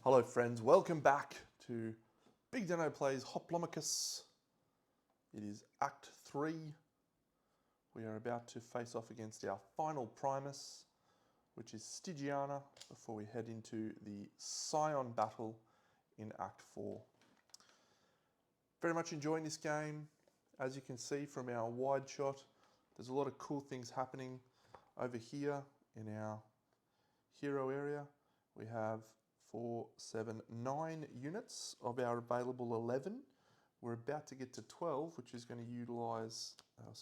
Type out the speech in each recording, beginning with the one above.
Hello friends, welcome back to BigDenoPlays Hoplomachus. It is Act 3. We are about to face off against our final Primus, which is Stygiana, before we head into the Scion battle in Act 4. Very much enjoying this game. As you can see from our wide shot, there's a lot of cool things happening over here in our hero area. We have 9 units of our available 11. We're about to get to 12, which is going to utilize,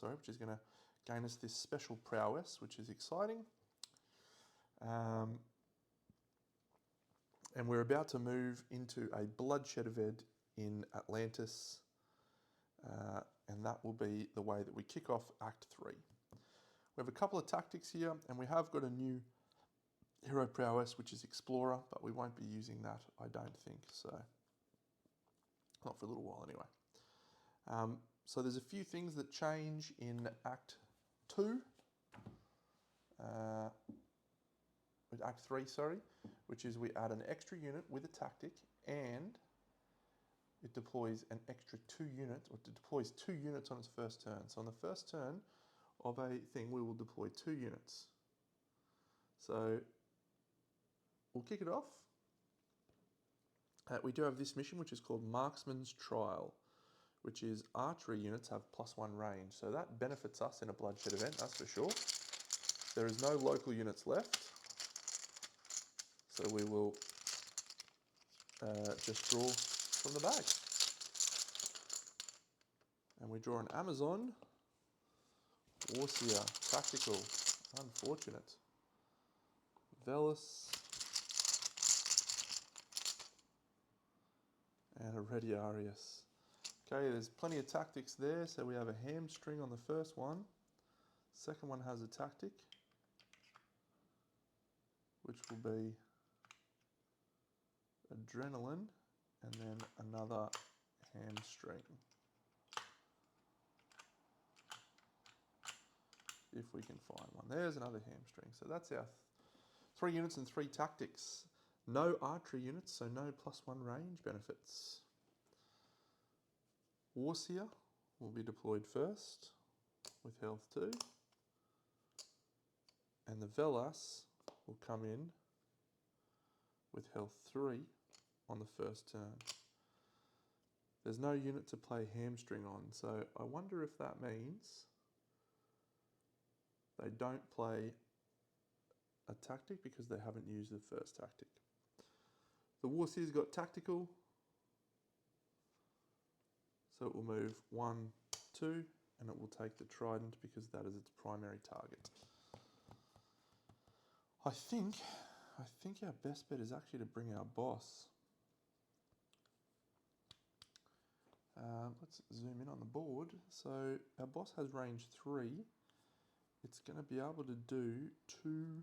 which is going to gain us this special prowess, which is exciting. And we're about to move into a bloodshed event in Atlantis, and that will be the way that we kick off Act 3. We have a couple of tactics here, and we have got a new hero prowess, which is Explorer, but we won't be using that, I don't think, so not for a little while anyway. So there's a few things that change in Act 2, with Act 3, which is we add an extra unit with a tactic, and it deploys an extra 2 units, or it deploys 2 units on its first turn. So on the first turn of a thing, we will deploy 2 units. So we'll kick it off. We do have this mission, which is called Marksman's Trial, which is archery units have +1 range. So that benefits us in a bloodshed event, that's for sure. There is no local units left, so we will just draw from the bag. And we draw an Amazon, Warsia, Tactical, unfortunate, Velis, and a Radiarius. Okay, there's plenty of tactics there. So we have a hamstring on the first one. Second one has a tactic, which will be adrenaline, and then another hamstring. If we can find one. There's another hamstring. So that's our 3 units and 3 tactics. No archery units, so no +1 range benefits. Warsia will be deployed first with health 2. And the Velas will come in with health 3 on the first turn. There's no unit to play hamstring on, so I wonder if that means they don't play a tactic because they haven't used the first tactic. The Warsia's got tactical, so it will move 1, 2, and it will take the trident because that is its primary target. I think our best bet is actually to bring our boss. Let's zoom in on the board. So our boss has range 3. It's going to be able to do 2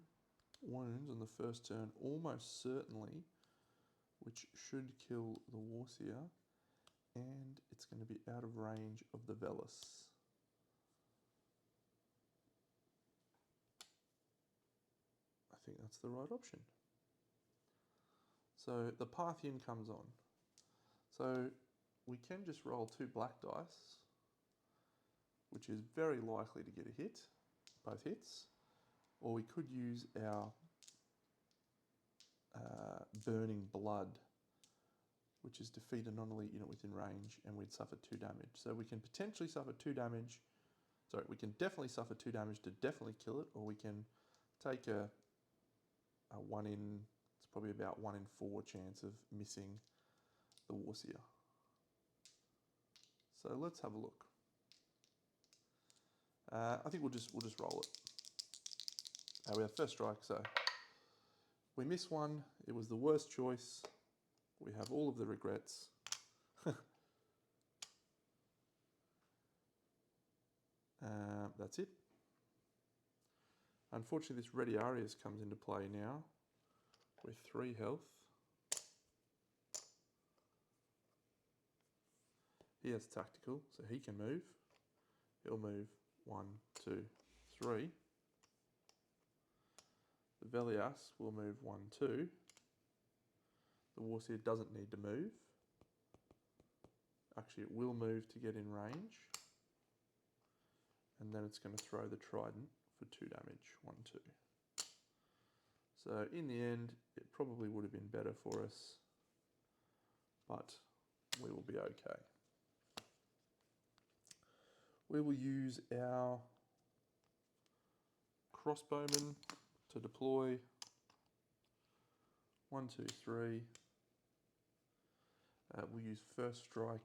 wounds on the first turn, almost certainly, which should kill the Warsia, and it's going to be out of range of the Velis. I think that's the right option. So the Parthian comes on. So we can just roll 2 black dice, which is very likely to get a hit, both hits, or we could use our Burning Blood, which is defeat a non-elite unit within range, and we'd suffer 2 damage. So we can potentially suffer 2 damage. Sorry, we can definitely suffer 2 damage to definitely kill it, or we can take a 1 in, it's probably about 1 in 4 chance of missing the Warsia. So let's have a look. I think we'll just roll it. We have first strike, so we miss 1. It was the worst choice. We have all of the regrets. That's it. Unfortunately, this Radiarius comes into play now with 3 health. He has tactical, so he can move. He'll move 1, 2, 3. The Velias will move 1, 2. The Warseer doesn't need to move. Actually, it will move to get in range. And then it's going to throw the trident for 2 damage, 1, 2. So in the end, it probably would have been better for us, but we will be okay. We will use our crossbowmen to deploy. 1, 2, 3. We'll use first strike.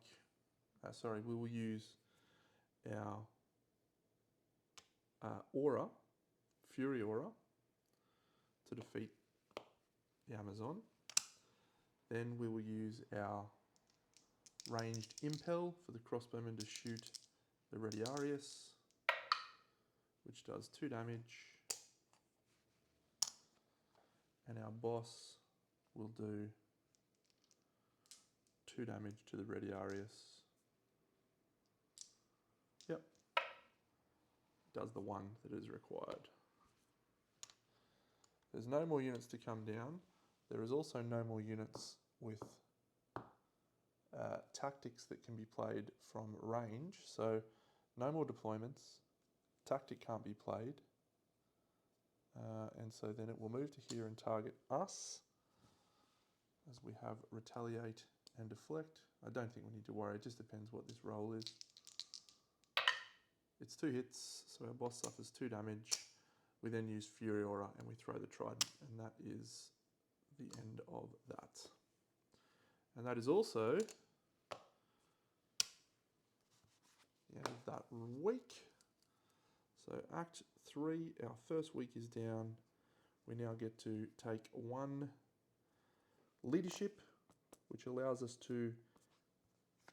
We will use our aura, Fury Aura, to defeat the Amazon. Then we will use our ranged impel for the crossbowman to shoot the Radiarius, which does 2 damage. And our boss will do 2 damage to the Radiarius. Yep. Does the 1 that is required. There's no more units to come down. There is also no more units with tactics that can be played from range. So no more deployments. Tactic can't be played. And so then it will move to here and target us, as we have retaliate and deflect. I don't think we need to worry, it just depends what this roll is. It's 2 hits, so our boss suffers 2 damage. We then use Fury Aura and we throw the trident, and that is the end of that. And that is also the end of that week. So Act 3, our first week is down. We now get to take 1 leadership, which allows us to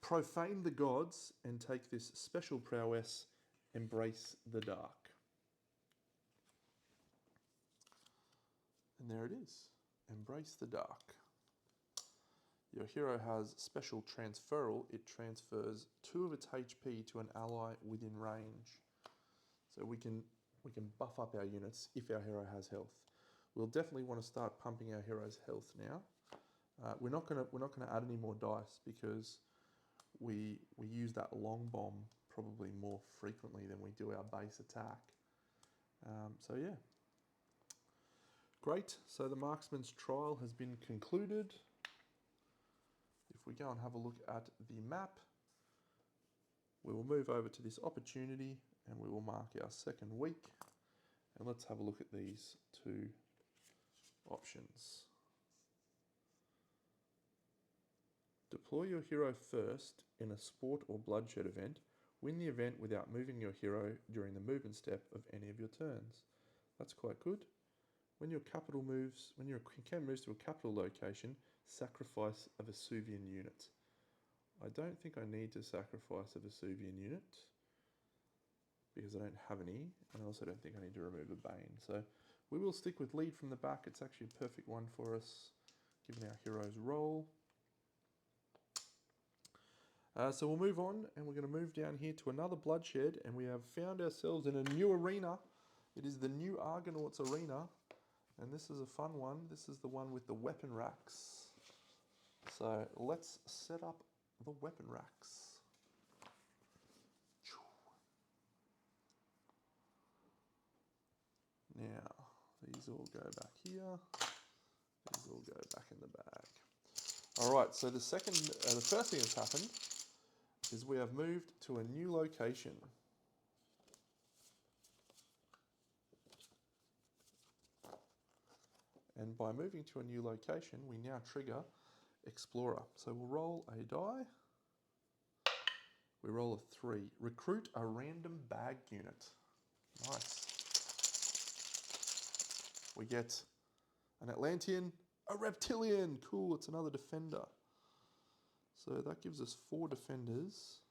profane the gods and take this special prowess, Embrace the Dark. And there it is, Embrace the Dark. Your hero has special transferal. It transfers 2 of its HP to an ally within range. So we can buff up our units if our hero has health. We'll definitely want to start pumping our hero's health now. We're not gonna add any more dice because we use that long bomb probably more frequently than we do our base attack. So yeah. Great, so the marksman's trial has been concluded. If we go and have a look at the map, we will move over to this opportunity and we will mark our second week. And let's have a look at these 2 options. Deploy your hero first in a sport or bloodshed event. Win the event without moving your hero during the movement step of any of your turns. That's quite good. When your king moves to a capital location, sacrifice a Vesuvian unit. I don't think I need to sacrifice a Vesuvian unit because I don't have any, and I also don't think I need to remove a Bane. So we will stick with lead from the back. It's actually a perfect one for us, given our hero's role. So we'll move on, and we're going to move down here to another bloodshed, and we have found ourselves in a new arena. It is the new Argonauts arena, and this is a fun one. This is the one with the weapon racks. So let's set up the weapon racks. Now, these all go back here. These all go back in the bag. All right, so the first thing that's happened is we have moved to a new location. And by moving to a new location, we now trigger Explorer. So we'll roll a die. We roll a 3. Recruit a random bag unit. Nice. We get an Atlantean, a reptilian. Cool, it's another defender. So that gives us 4 defenders,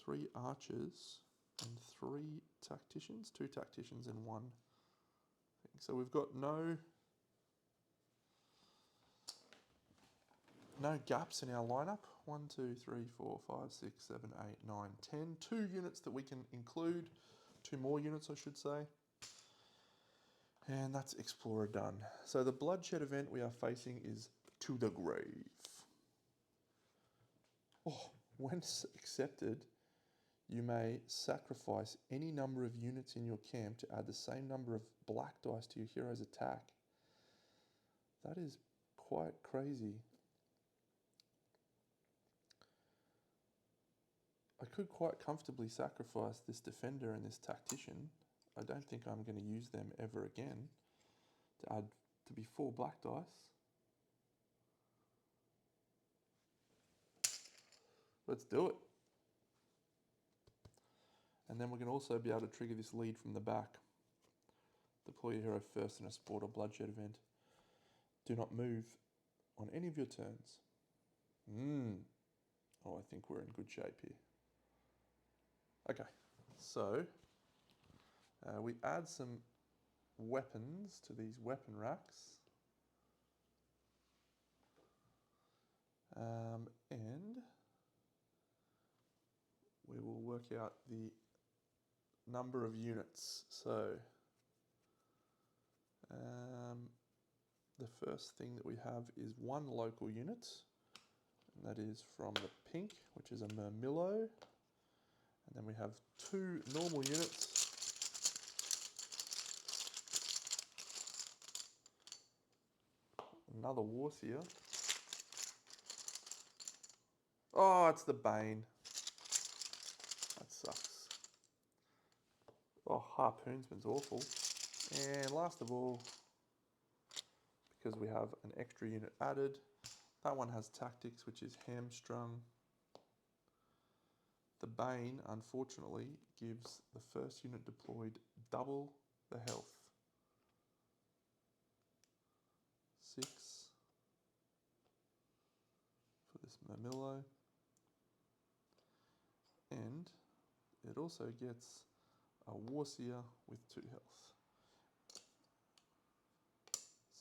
3 archers, and 3 tacticians. 2 tacticians and 1 thing. So we've got no gaps in our lineup. 1, 2, 3, 4, 5, 6, 7, 8, 9, 10. 2 units that we can include. 2 more units, I should say. And that's Explorer done. So the bloodshed event we are facing is To the Grave. Oh, when accepted, you may sacrifice any number of units in your camp to add the same number of black dice to your hero's attack. That is quite crazy. I could quite comfortably sacrifice this defender and this tactician. I don't think I'm going to use them ever again to add to be 4 black dice. Let's do it. And then we can also be able to trigger this lead from the back. Deploy your hero first in a sport or bloodshed event. Do not move on any of your turns. Oh, I think we're in good shape here. Okay, so we add some weapons to these weapon racks. And we will work out the number of units. So the first thing that we have is 1 local unit, and that is from the pink, which is a Murmillo. And then we have 2 normal units. Another Warseer. Oh, it's the Bane. That sucks. Oh, Harpoonsman's awful. And last of all, because we have an extra unit added, that one has Tactics, which is Hamstrung. The Bane, unfortunately, gives the first unit deployed double the health. 6 for this Murmillo. And it also gets a Warseer with 2 health.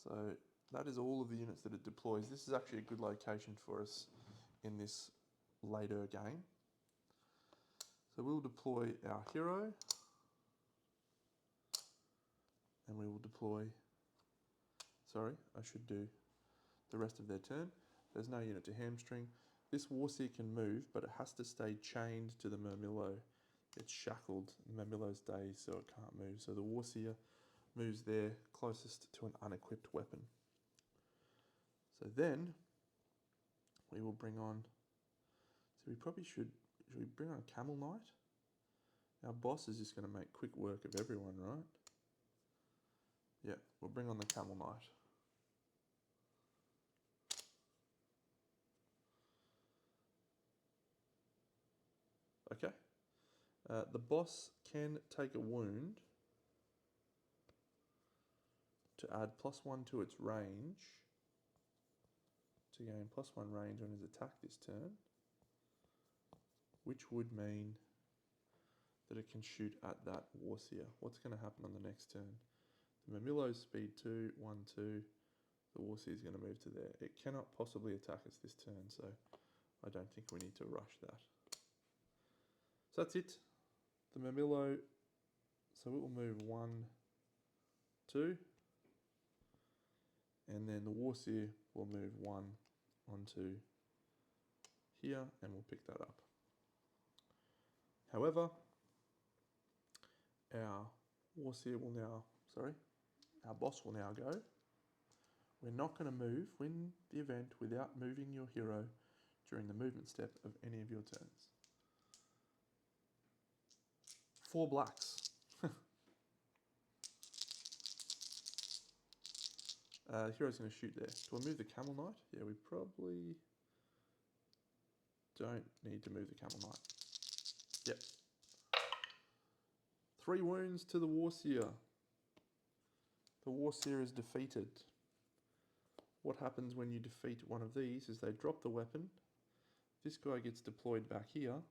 So that is all of the units that it deploys. This is actually a good location for us in this later game. So we'll deploy our hero, and we will deploy, sorry, I should do the rest of their turn. There's no unit to hamstring. This Warseer can move, but it has to stay chained to the Murmillo. It's shackled. The Murmillo's dazed, so it can't move. So the Warseer moves there closest to an unequipped weapon. So then we will bring on, so we probably should we bring on a Camel Knight? Our boss is just going to make quick work of everyone, right? Yeah, we'll bring on the Camel Knight. Okay. The boss can take a wound to add +1 to its range, to gain +1 range on his attack this turn, which would mean that it can shoot at that Warseer. What's going to happen on the next turn? The Murmillo's speed 2, 1, 2. The Warseer is going to move to there. It cannot possibly attack us this turn, so I don't think we need to rush that. So that's it. The Murmillo, so it will move 1, 2. And then the Warseer will move 1 onto here, and we'll pick that up. However, our Warseer will now, our boss will now go. We're not going to move, win the event without moving your hero during the movement step of any of your turns. 4 blacks. The hero's going to shoot there. Do I move the Camel Knight? Yeah, we probably don't need to move the Camel Knight. Yep. 3 wounds to the Warseer. The Warseer is defeated. What happens when you defeat one of these is they drop the weapon. This guy gets deployed back here,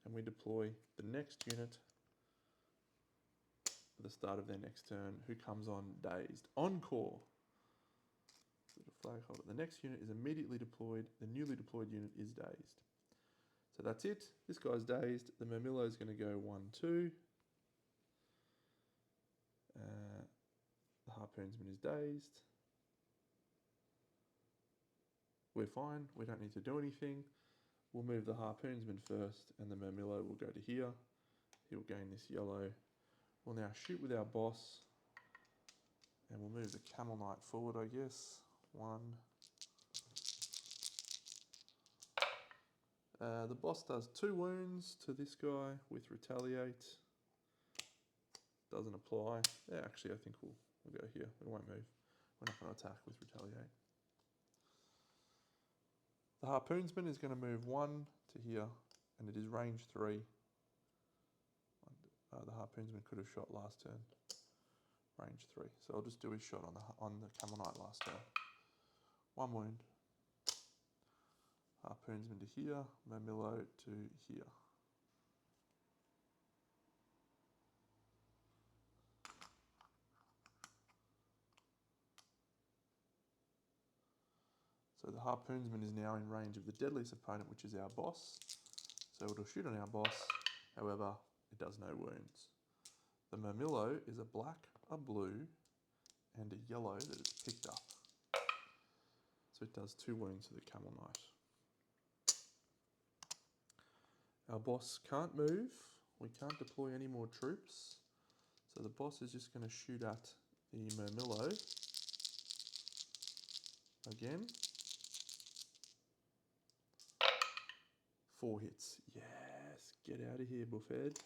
and we deploy the next unit at the start of their next turn, who comes on dazed. Encore. Flag holder. The next unit is immediately deployed. The newly deployed unit is dazed. So that's it. This guy's dazed. The Murmillo is going to go 1, 2. The harpoonsman is dazed. We're fine, we don't need to do anything. We'll move the harpoonsman first and the Murmillo will go to here. He'll gain this yellow. We'll now shoot with our boss and we'll move the Camel Knight forward, I guess. 1. The boss does 2 wounds to this guy with retaliate. Doesn't apply. Yeah, actually I think we'll go here. We won't move. We're not going to attack with retaliate. The harpoonsman is going to move 1 to here, and it is range 3. The harpoonsman could have shot last turn. Range 3. So I'll just do his shot on the Camel Knight last turn. 1 wound. Harpoonsman to here, Murmillo to here. So the harpoonsman is now in range of the deadliest opponent, which is our boss. So it'll shoot on our boss, however, it does no wounds. The Murmillo is a black, a blue, and a yellow that it's picked up. So it does 2 wounds to the Camel Knight. Our boss can't move. We can't deploy any more troops. So the boss is just going to shoot at the Murmillo again. 4 hits. Yes, get out of here, Buffhead.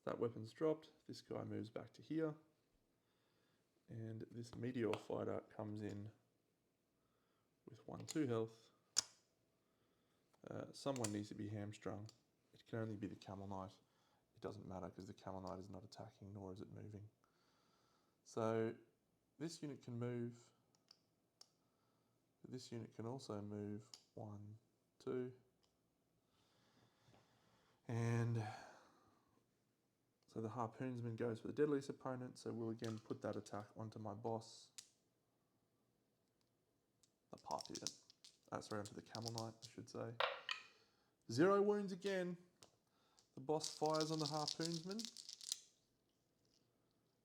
That weapon's dropped. This guy moves back to here. And this meteor fighter comes in with 1-2 health. Someone needs to be hamstrung. It can only be the Camel Knight. It doesn't matter because the Camel Knight is not attacking, nor is it moving. So this unit can move. This unit can also move 1, 2. And so the harpoonsman goes for the deadliest opponent, so we'll again put that attack onto my boss, the Parthian. Sorry, onto the Camel Knight, I should say. 0 wounds again. The boss fires on the harpoonsman.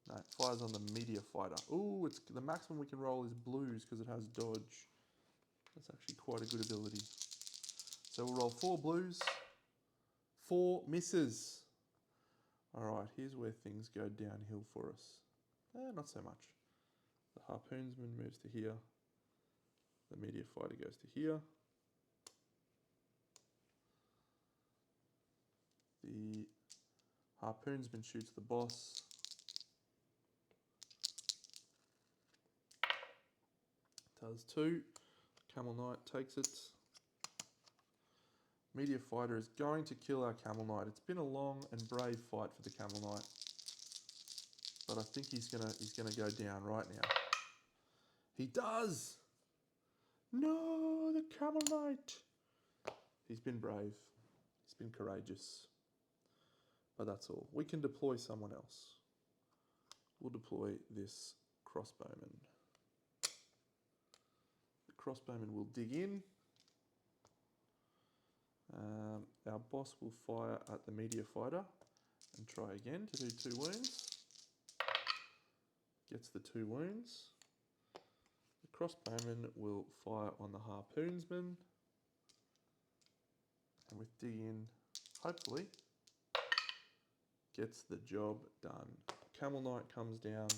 No, it fires on the meteor fighter. Ooh, it's the maximum we can roll is blues because it has dodge. That's actually quite a good ability. So we'll roll 4 blues, 4 misses. Alright, here's where things go downhill for us. Not so much. The harpoonsman moves to here. The meteor fighter goes to here. The harpoonsman shoots the boss. Does 2. Camel Knight takes it. Meteor fighter is going to kill our Camel Knight. It's been a long and brave fight for the Camel Knight, but I think he's gonna go down right now. He does. No, the Camel Knight. He's been brave. He's been courageous. But that's all. We can deploy someone else. We'll deploy this crossbowman. The crossbowman will dig in. Our boss will fire at the meteor fighter and try again to do 2 wounds. Gets the 2 wounds. The crossbowman will fire on the harpoonsman. And with dig in, hopefully, gets the job done. Camel Knight comes down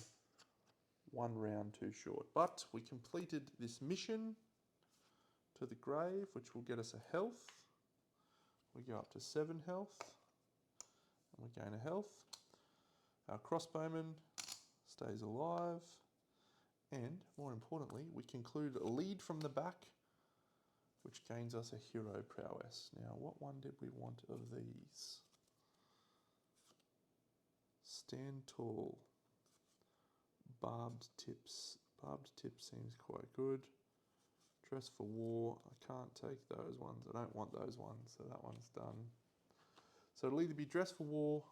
1 round too short. But we completed this mission to the grave, which will get us a health. We go up to 7 health, and we gain a health. Our crossbowman stays alive, and more importantly, we conclude a lead from the back, which gains us a hero prowess. Now, what one did we want of these? Stand tall. Barbed tips. Barbed tips seems quite good. Dress for war. I can't take those ones. I don't want those ones, so that one's done. So it'll either be dress for war,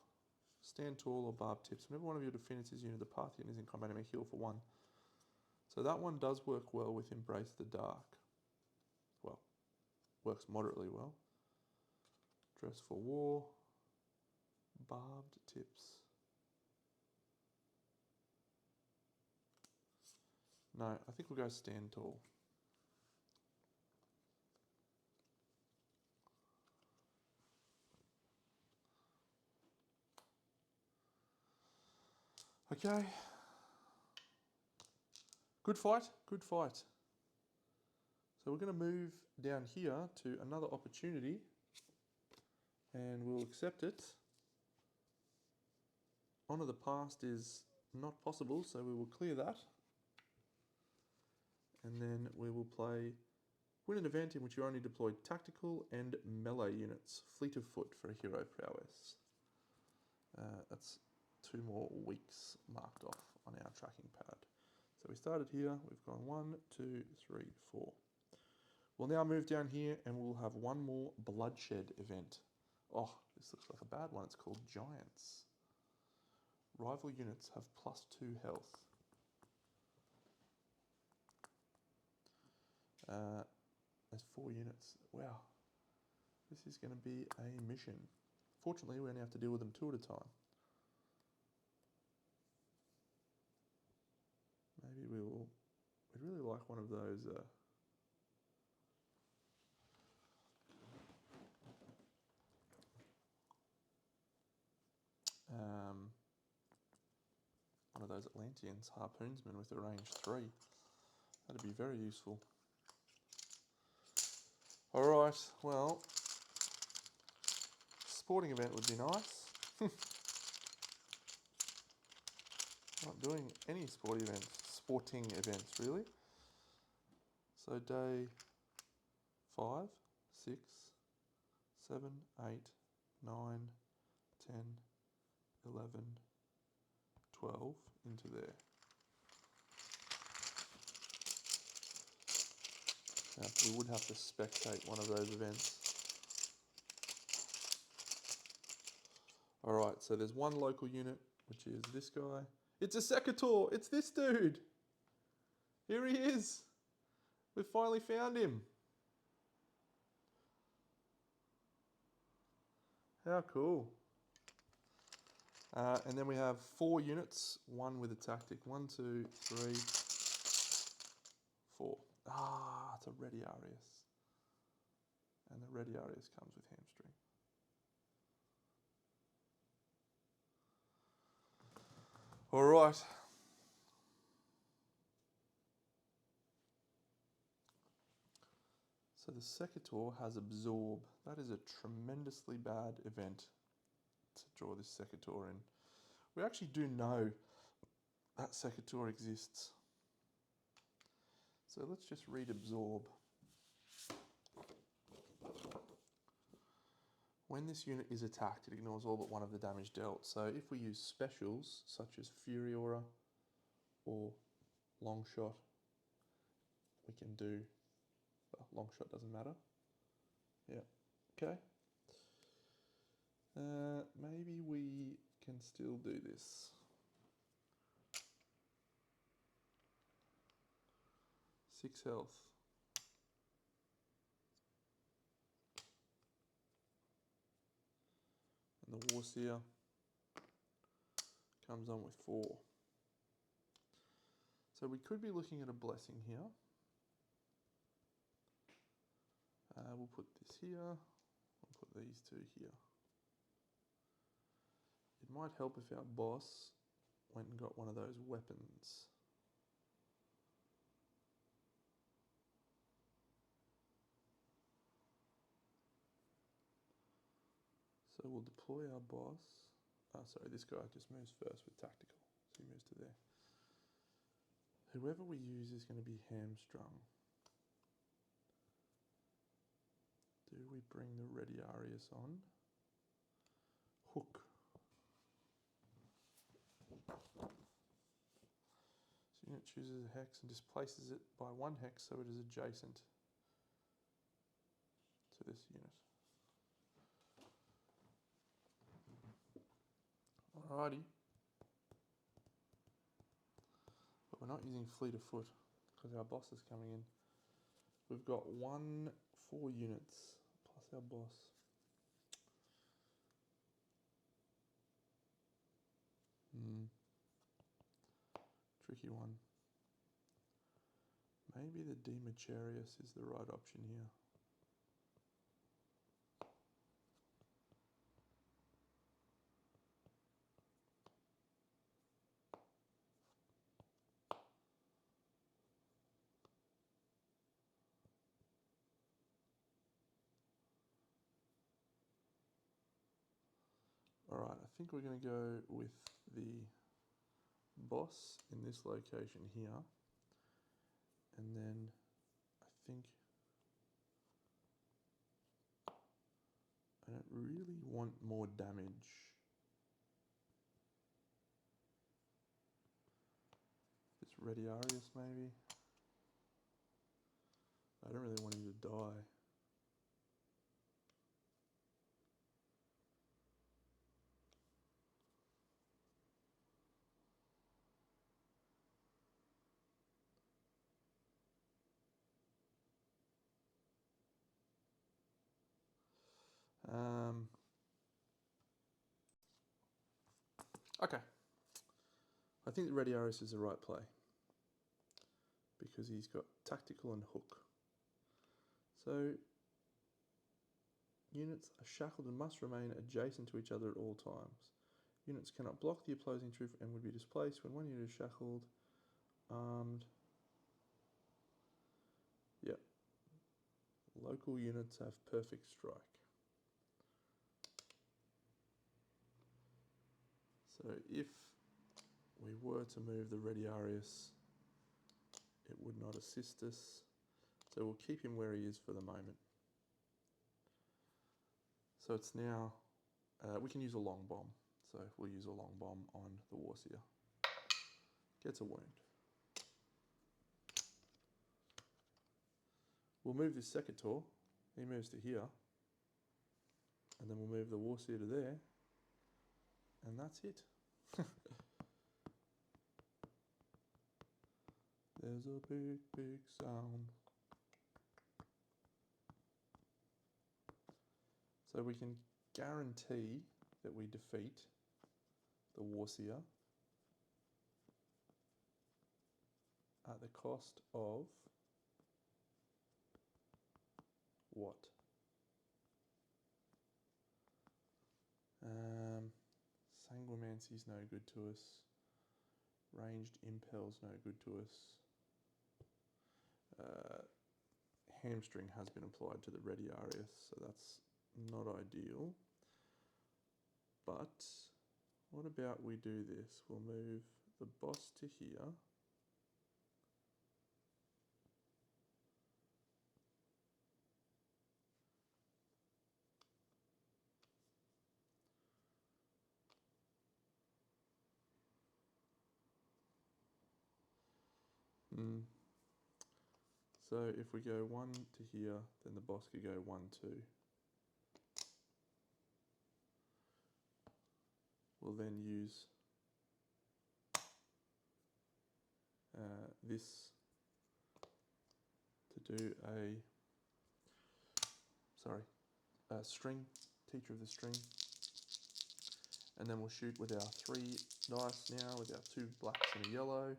stand tall, or barbed tips. Whenever one of your defenders' unit, the Parthian is in combat, and may heal for 1. So that one does work well with Embrace the Dark. Well, works moderately well. Dress for war, Barbed tips. No, I think we'll go stand tall. Okay. Good fight, good fight. So we're going to move down here to another opportunity and we'll accept it. Honor the past is not possible, so we will clear that. And then we will play win an event in which you only deployed tactical and melee units. Fleet of foot for a hero prowess. That's 2 more weeks marked off on our tracking pad. So we started here, we've gone 1, 2, 3, 4. We'll now move down here and we'll have one more bloodshed event. Oh, this looks like a bad one. It's called Giants. Rival units have +2 health. There's 4 units. Wow. This is going to be a mission. Fortunately, we only have to deal with them 2 at a time. Maybe we'd really like one of those one of those Atlanteans, harpoonsmen with a range 3. That'd be very useful. Alright, well, sporting event would be nice. Not doing any sporting events really. So day 5, 6, 7, 8, 9, 10, 11, 12 into there. Now, we would have to spectate one of those events. Alright, so there's one local unit, which is this guy. It's a Secator! It's this dude! Here he is! We've finally found him! How cool. And then we have 4 units, one with a tactic. 1, 2, 3, 4. Ah, it's a Ready Arius. And the Ready Arius comes with hamstring. Alright. So the Secator has Absorb. That is a tremendously bad event to draw this Secator in. We actually do know that Secator exists. So let's just read Absorb. When this unit is attacked, it ignores all but one of the damage dealt. So if we use specials, such as Fury Aura or Long Shot, we can do, well, Long Shot doesn't matter. Yeah, okay. Maybe we can still do this. 6 health. And the Warseer comes on with 4. So we could be looking at a blessing here. We'll put this here. We'll put these 2 here. It might help if our boss went and got one of those weapons. So we'll deploy our boss. Sorry, this guy just moves first with tactical. So he moves to there. Whoever we use is going to be hamstrung. Do we bring the Ready Arius on? Hook. So unit chooses a hex and displaces it by 1 hex so it is adjacent to this unit. Alrighty. But we're not using Fleet of Foot because our boss is coming in. We've got 4 units plus our boss. Tricky one. Maybe the Demacharius is the right option here. Alright, I think we're going to go with the boss in this location here. And then I think I don't really want more damage. This Radiarius maybe. I don't really want him to die. Okay. I think the Radiarius is the right play because he's got tactical and hook. So units are shackled and must remain adjacent to each other at all times. Units cannot block the opposing troop and would be displaced when one unit is shackled, armed. Yep. Local units have perfect strike. So if we were to move the Radiarius, it would not assist us. So we'll keep him where he is for the moment. So it's now, we can use a long bomb. So we'll use a long bomb on the Warseer. Gets a wound. We'll move this Secator. He moves to here. And then we'll move the Warseer to there. And that's it. There's a big, big sound. So we can guarantee that we defeat the Warseer at the cost of what? Sanguimancy's no good to us. Ranged Impel's no good to us. Hamstring has been applied to the Radiarius, so that's not ideal. But what about we do this? We'll move the boss to here. So if we go 1 to here, then the boss could go 1, 2. We'll then use this to do a string, teacher of the string. And then we'll shoot with our 3 dice now, with our 2 blacks and a yellow.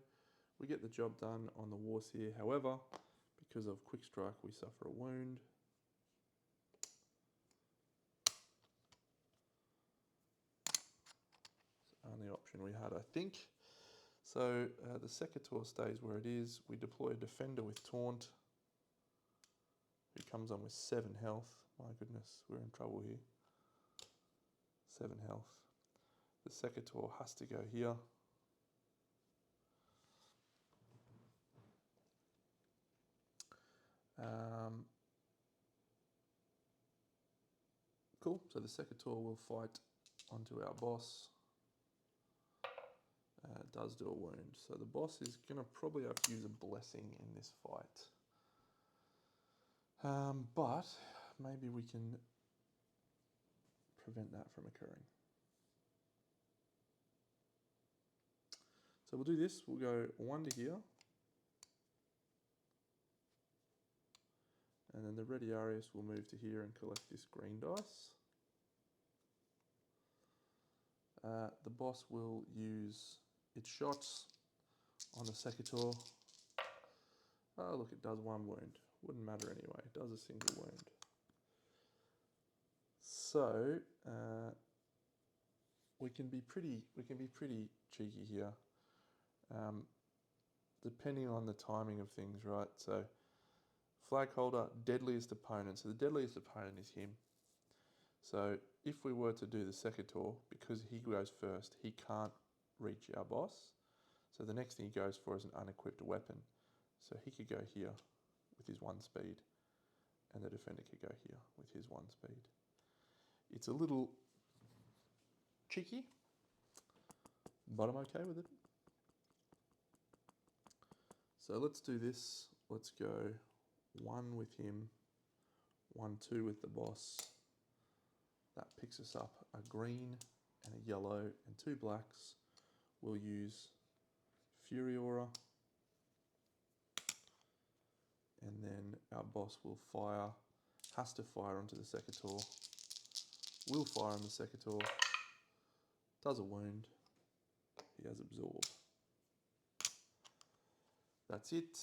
We get the job done on the Warseer. However, because of quick strike, we suffer a wound. It's the only option we had, I think. So the Secator stays where it is. We deploy a defender with taunt, who comes on with 7 health. My goodness, we're in trouble here. 7 health. The Secator has to go here. Cool, so the Secator will fight onto our boss. Does do a wound. So the boss is going to probably have to use a blessing in this fight. But maybe we can prevent that from occurring. So we'll do this. We'll go 1 to here. And then the Radiarius will move to here and collect this green dice. The boss will use its shots on the Secutor. Oh look, it does one wound. Wouldn't matter anyway. It does a single wound. So we can be pretty cheeky here, depending on the timing of things, right? So flag holder, deadliest opponent. So the deadliest opponent is him. So if we were to do the Secutor, because he goes first, he can't reach our boss. So the next thing he goes for is an unequipped weapon. So he could go here with his 1 speed, and the defender could go here with his 1 speed. It's a little cheeky, but I'm okay with it. So let's do this. Let's go 1 with him, 1-2 with the boss. That picks us up a green and a yellow and 2 blacks. We'll use Fury Aura, and then our boss will fire, has to fire onto the Secutor, will fire on the Secutor, does a wound, he has Absorb. That's it.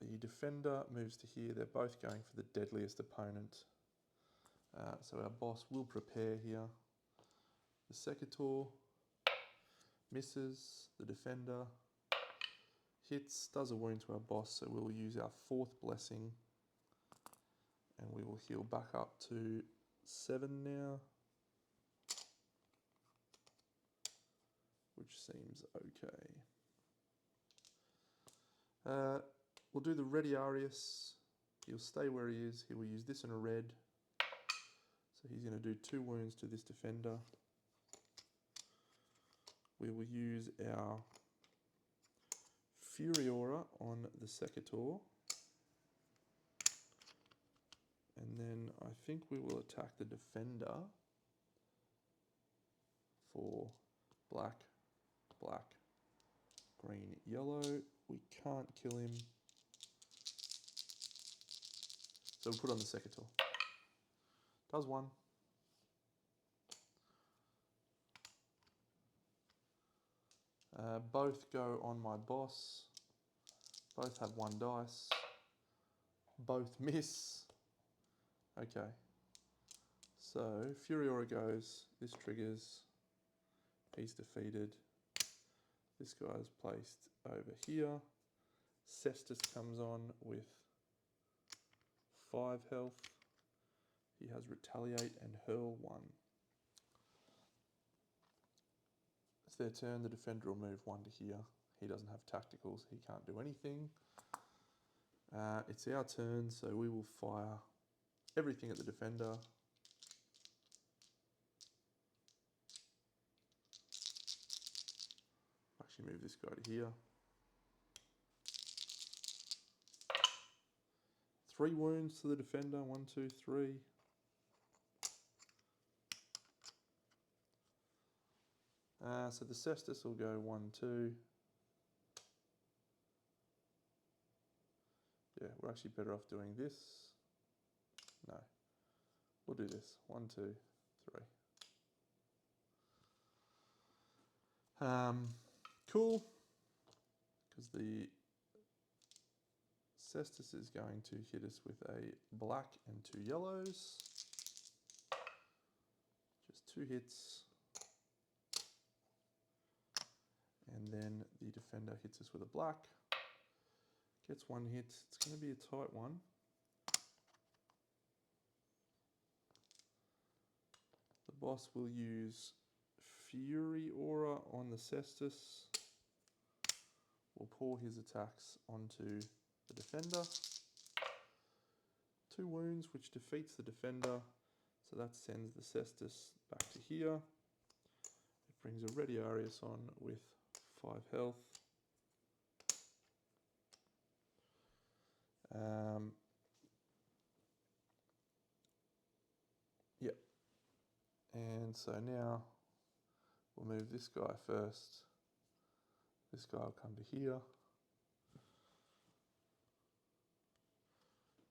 The defender moves to here. They're both going for the deadliest opponent. So our boss will prepare here. The Secutor misses, the defender hits, does a wound to our boss, so we'll use our 4th blessing and we will heal back up to 7 now, which seems okay. We'll do the Ready Arius. He'll stay where he is. He will use this in a red. So he's going to do 2 wounds to this defender. We will use our Fury Aura on the Secutor. And then I think we will attack the defender for black, black, green, yellow. We can't kill him. So we'll put on the Secutor. Does 1. Both go on my boss. Both have 1 dice. Both miss. Okay. So Fury Aura goes. This triggers. He's defeated. This guy's placed over here. Cestus comes on with 5 health. He has Retaliate and Hurl 1. It's their turn. The defender will move 1 to here. He doesn't have tacticals. He can't do anything. It's our turn, so we will fire everything at the defender. Actually move this guy to here. 3 wounds to the defender. 1, 2, 3. So the Cestus will go 1, 2. Yeah, we're actually better off doing this. No, we'll do this. 1, 2, 3. Cool, because the Cestus is going to hit us with a black and 2 yellows. Just 2 hits. And then the defender hits us with a black. Gets 1 hit. It's going to be a tight one. The boss will use Fury Aura on the Cestus. We'll pour his attacks onto the defender. 2 wounds, which defeats the defender. So that sends the Cestus back to here. It brings a Ready Arius on with 5 health. Yep. And so now we'll move this guy first. This guy will come to here.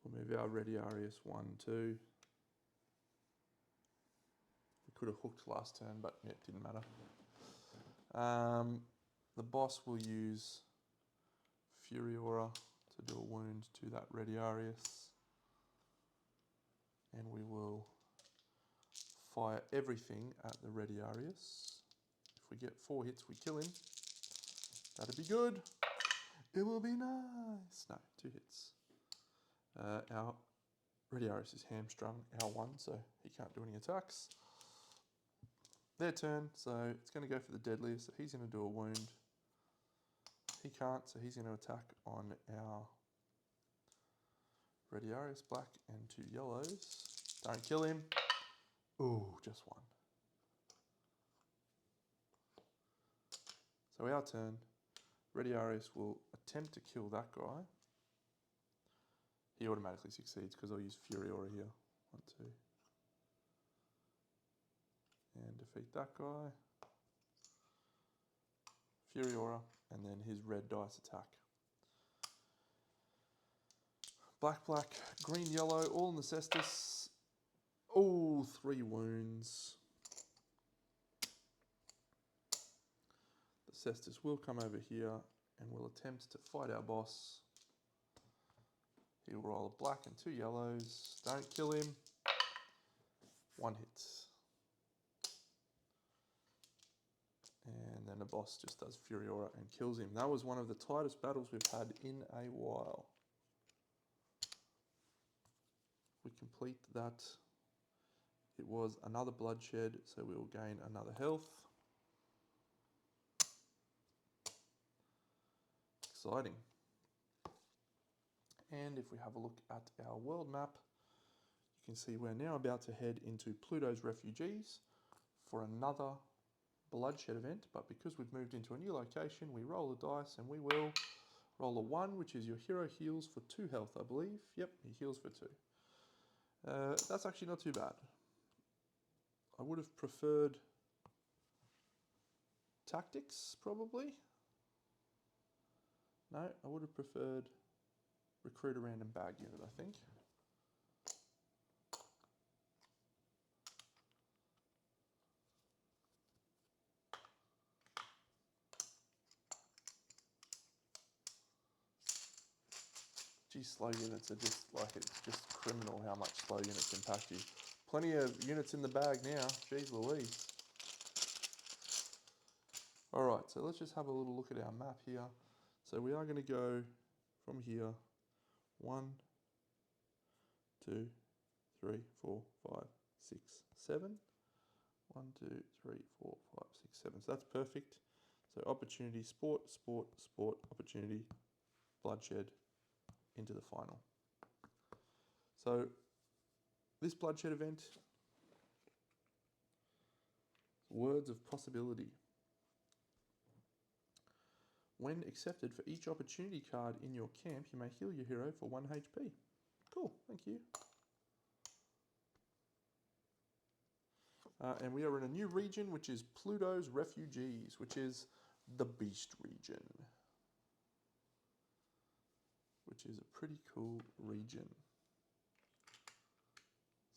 We'll move our Ready Arius 1, 2. We could have hooked last turn, but yeah, it didn't matter. The boss will use Furiora to do a wound to that Radiarius. And we will fire everything at the Radiarius. If we get 4 hits, we kill him. That'd be good. It will be nice. No, 2 hits. Our Radiarius is hamstrung, our 1, so he can't do any attacks. Their turn, so it's going to go for the deadliest, so he's going to do a wound. He can't, so he's going to attack on our Radiarius, black and 2 yellows. Don't kill him. Ooh, just 1. So our turn, Radiarius will attempt to kill that guy. He automatically succeeds because I'll use Furiora here. 1, 2. And defeat that guy. Furiora, and then his red dice attack. Black, black, green, yellow, all in the cestus. Oh, 3 wounds. The cestus will come over here and will attempt to fight our boss. He'll roll a black and 2 yellows. Don't kill him. 1 hit. And then the boss just does Furiora and kills him. That was one of the tightest battles we've had in a while. We complete that. It was another bloodshed, so we will gain another health. Exciting. And if we have a look at our world map, you can see we're now about to head into Pluto's refugees for another bloodshed event, but because we've moved into a new location, we roll the dice and we will roll a 1, which is your hero heals for 2 health, I believe. Yep, he heals for 2. That's actually not too bad. I would have preferred tactics, probably. No, I would have preferred recruit a random bag unit, I think. Gee, slow units are just like, it's just criminal how much slow units impact you. Plenty of units in the bag now, jeez Louise. Alright, so let's just have a little look at our map here. So we are going to go from here, 1, 2, 3, 4, 5, 6, 7. 1, 2, 3, 4, 5, 6, 7. So that's perfect. So opportunity, sport, sport, sport, opportunity, bloodshed, into the final. So this bloodshed event, words of possibility. When accepted, for each opportunity card in your camp, you may heal your hero for 1 HP. Cool, thank you. And we are in a new region, which is Pluto's refugees, which is the Beast region. Which is a pretty cool region.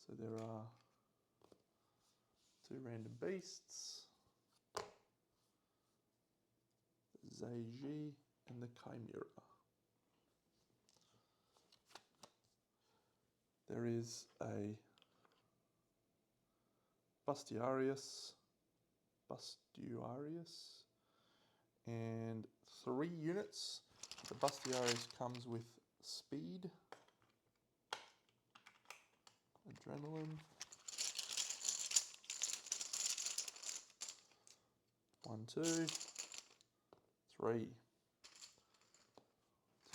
So there are 2 random beasts. Zaiji and the Chimera. There is a Bustiarius, and 3 units. The Bustiarius comes with speed, adrenaline, 1, 2, 3,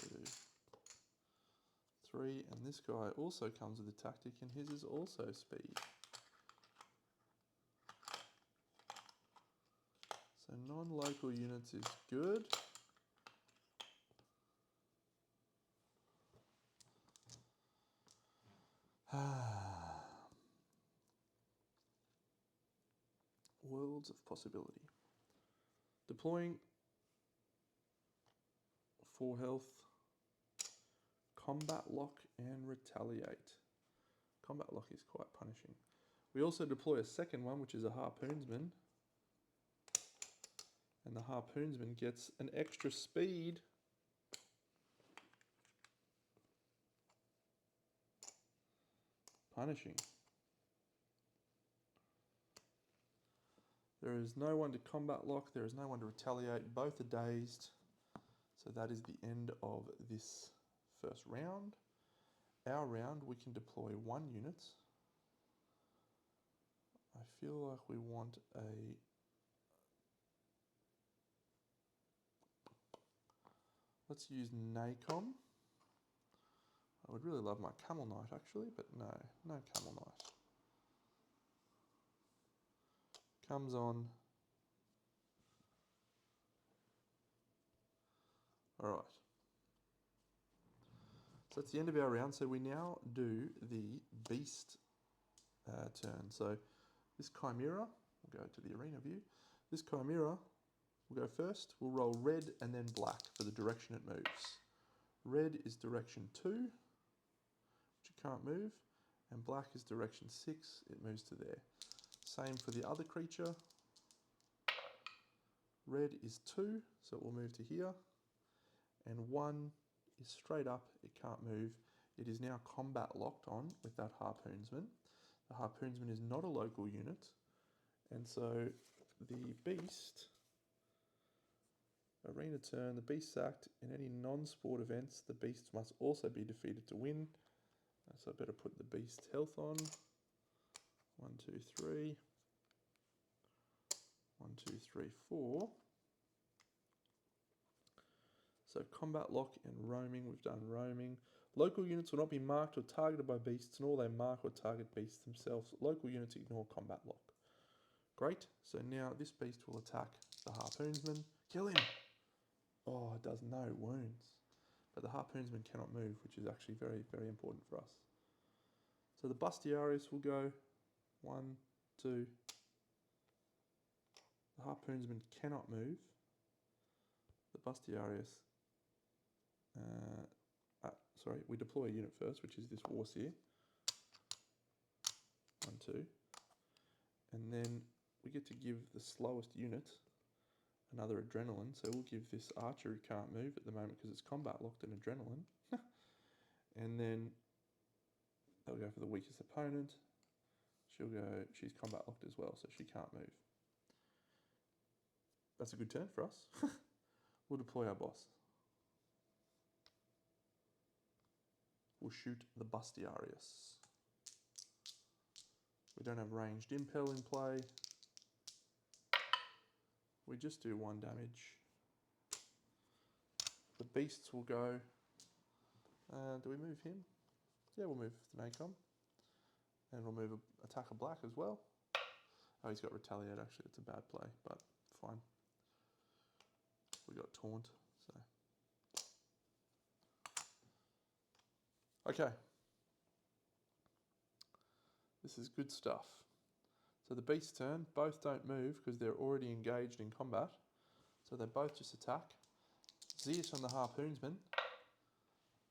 2, 3, and this guy also comes with a tactic, and his is also speed. So non-local units is good. Worlds of possibility. Deploying 4 health, combat lock and retaliate. Combat lock is quite punishing. We also deploy a second one, which is a harpoonsman. And the harpoonsman gets an extra speed. Punishing. There is no one to combat lock. There is no one to retaliate. Both are dazed. So that is the end of this first round. Our round, we can deploy one unit. I feel like we want a... Let's use NACOM. I would really love my Camel Knight actually, but no Camel Knight. Comes on. Alright. So that's the end of our round. So we now do the beast turn. So this Chimera, we'll go to the arena view. This Chimera will go first. We'll roll red and then black for the direction it moves. Red is direction 2, which it can't move, and black is direction 6, it moves to there. Same for the other creature. Red is 2, so it will move to here, and 1 is straight up, it can't move. It is now combat locked on with that harpoonsman. The harpoonsman is not a local unit, and so the beast, arena turn, the beast sacked. In any non-sport events, the beasts must also be defeated to win. So I better put the beast health on. 1, 2, 3. 1, 2, 3, 4. So combat lock and roaming, we've done roaming. Local units will not be marked or targeted by beasts, nor they mark or target beasts themselves. Local units ignore combat lock. Great, so now this beast will attack the harpoonsman. Kill him! Oh, it does no wounds. But the harpoonsman cannot move, which is actually very, very important for us. So the Bustiarius will go 1, 2. The harpoonsman cannot move. The Bustiarius, sorry, we deploy a unit first, which is this Warseer. 1, 2. And then we get to give the slowest unit another adrenaline. So we'll give this archer who can't move at the moment because it's combat locked an adrenaline. And then they'll go for the weakest opponent. She's combat locked as well, so she can't move. That's a good turn for us. We'll deploy our boss. We'll shoot the Bustiarius. We don't have ranged impel in play. We just do 1 damage. The beasts will go. Do we move him? Yeah, we'll move the NACOM. And we'll move attack a black as well. Oh, he's got retaliate actually. It's a bad play, but fine. We got taunt, so. Okay. This is good stuff. So the beast's turn, both don't move because they're already engaged in combat. So they both just attack. Zeus on the harpoonsman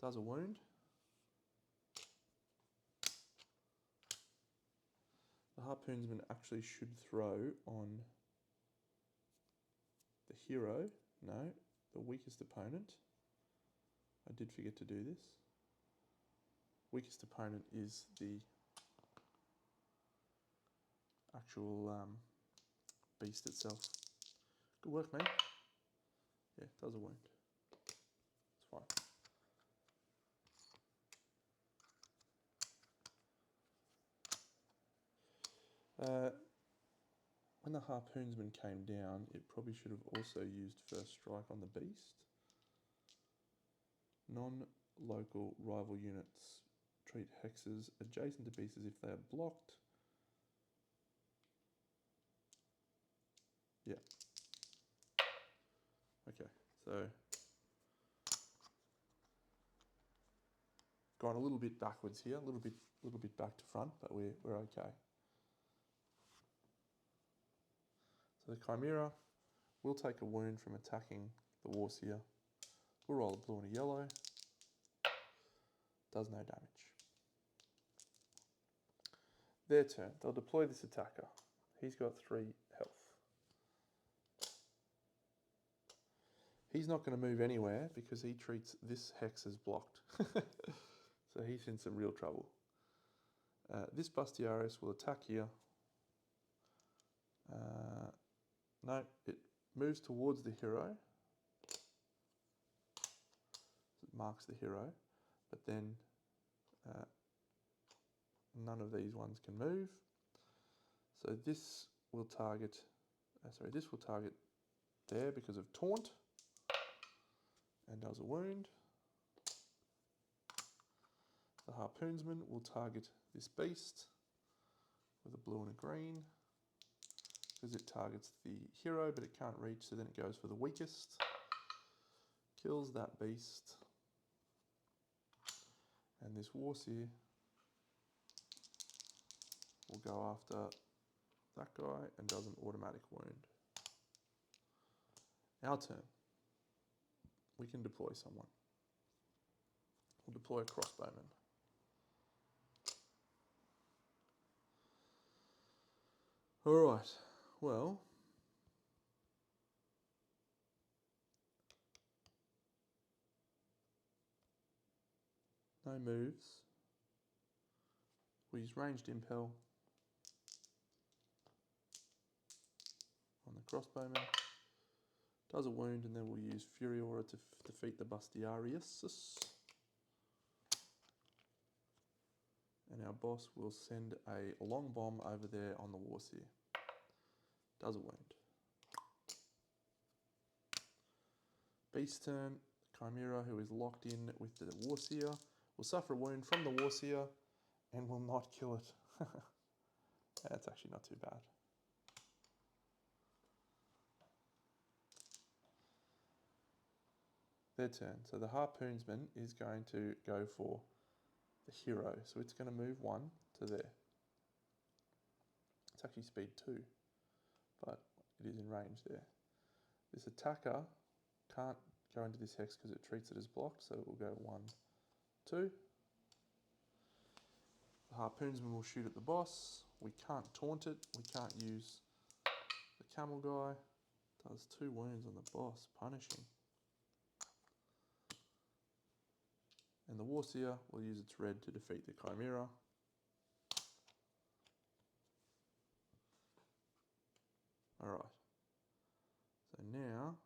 does a wound. The harpoonsman actually should throw on the hero. No, the weakest opponent. I did forget to do this. Weakest opponent is the actual beast itself. Good work, mate. Yeah, does a wound. It's fine. When the harpoonsman came down, it probably should have also used first strike on the beast. Non-local rival units treat hexes adjacent to beasts as if they are blocked. Yeah. Okay, so gone a little bit backwards here, a little bit back to front, but we're okay. So the Chimera will take a wound from attacking the Warseer. We'll roll a blue and a yellow. Does no damage. Their turn. They'll deploy this attacker. He's got 3 health. He's not going to move anywhere because he treats this hex as blocked. So he's in some real trouble. This Bustiarius will attack here. No, it moves towards the hero. It marks the hero, but then none of these ones can move. So this will target, this will target there because of taunt and does a wound. The harpoonsman will target this beast with a blue and a green because it targets the hero but it can't reach, so then it goes for the weakest. Kills that beast. And this Warseer will go after that guy and does an automatic wound. Our turn. We can deploy someone. We'll deploy a crossbowman. Alright, well, no moves. We use ranged impel on the crossbowman. Does a wound, and then we'll use Fury Aura to defeat the Bustiarius. And our boss will send a long bomb over there on the Warseer. Does a wound. Beast turn. Chimera, who is locked in with the Warseer, will suffer a wound from the Warseer and will not kill it. That's actually not too bad. Their turn. So the harpoonsman is going to go for the hero. So it's going to move 1 to there. It's actually speed 2, but it is in range there. This attacker can't go into this hex because it treats it as blocked, so it will go 1, 2. The harpoonsman will shoot at the boss. We can't taunt it. We can't use the camel guy. Does 2 wounds on the boss, punishing. And the Warseer will use its red to defeat the Chimera. Alright. So now,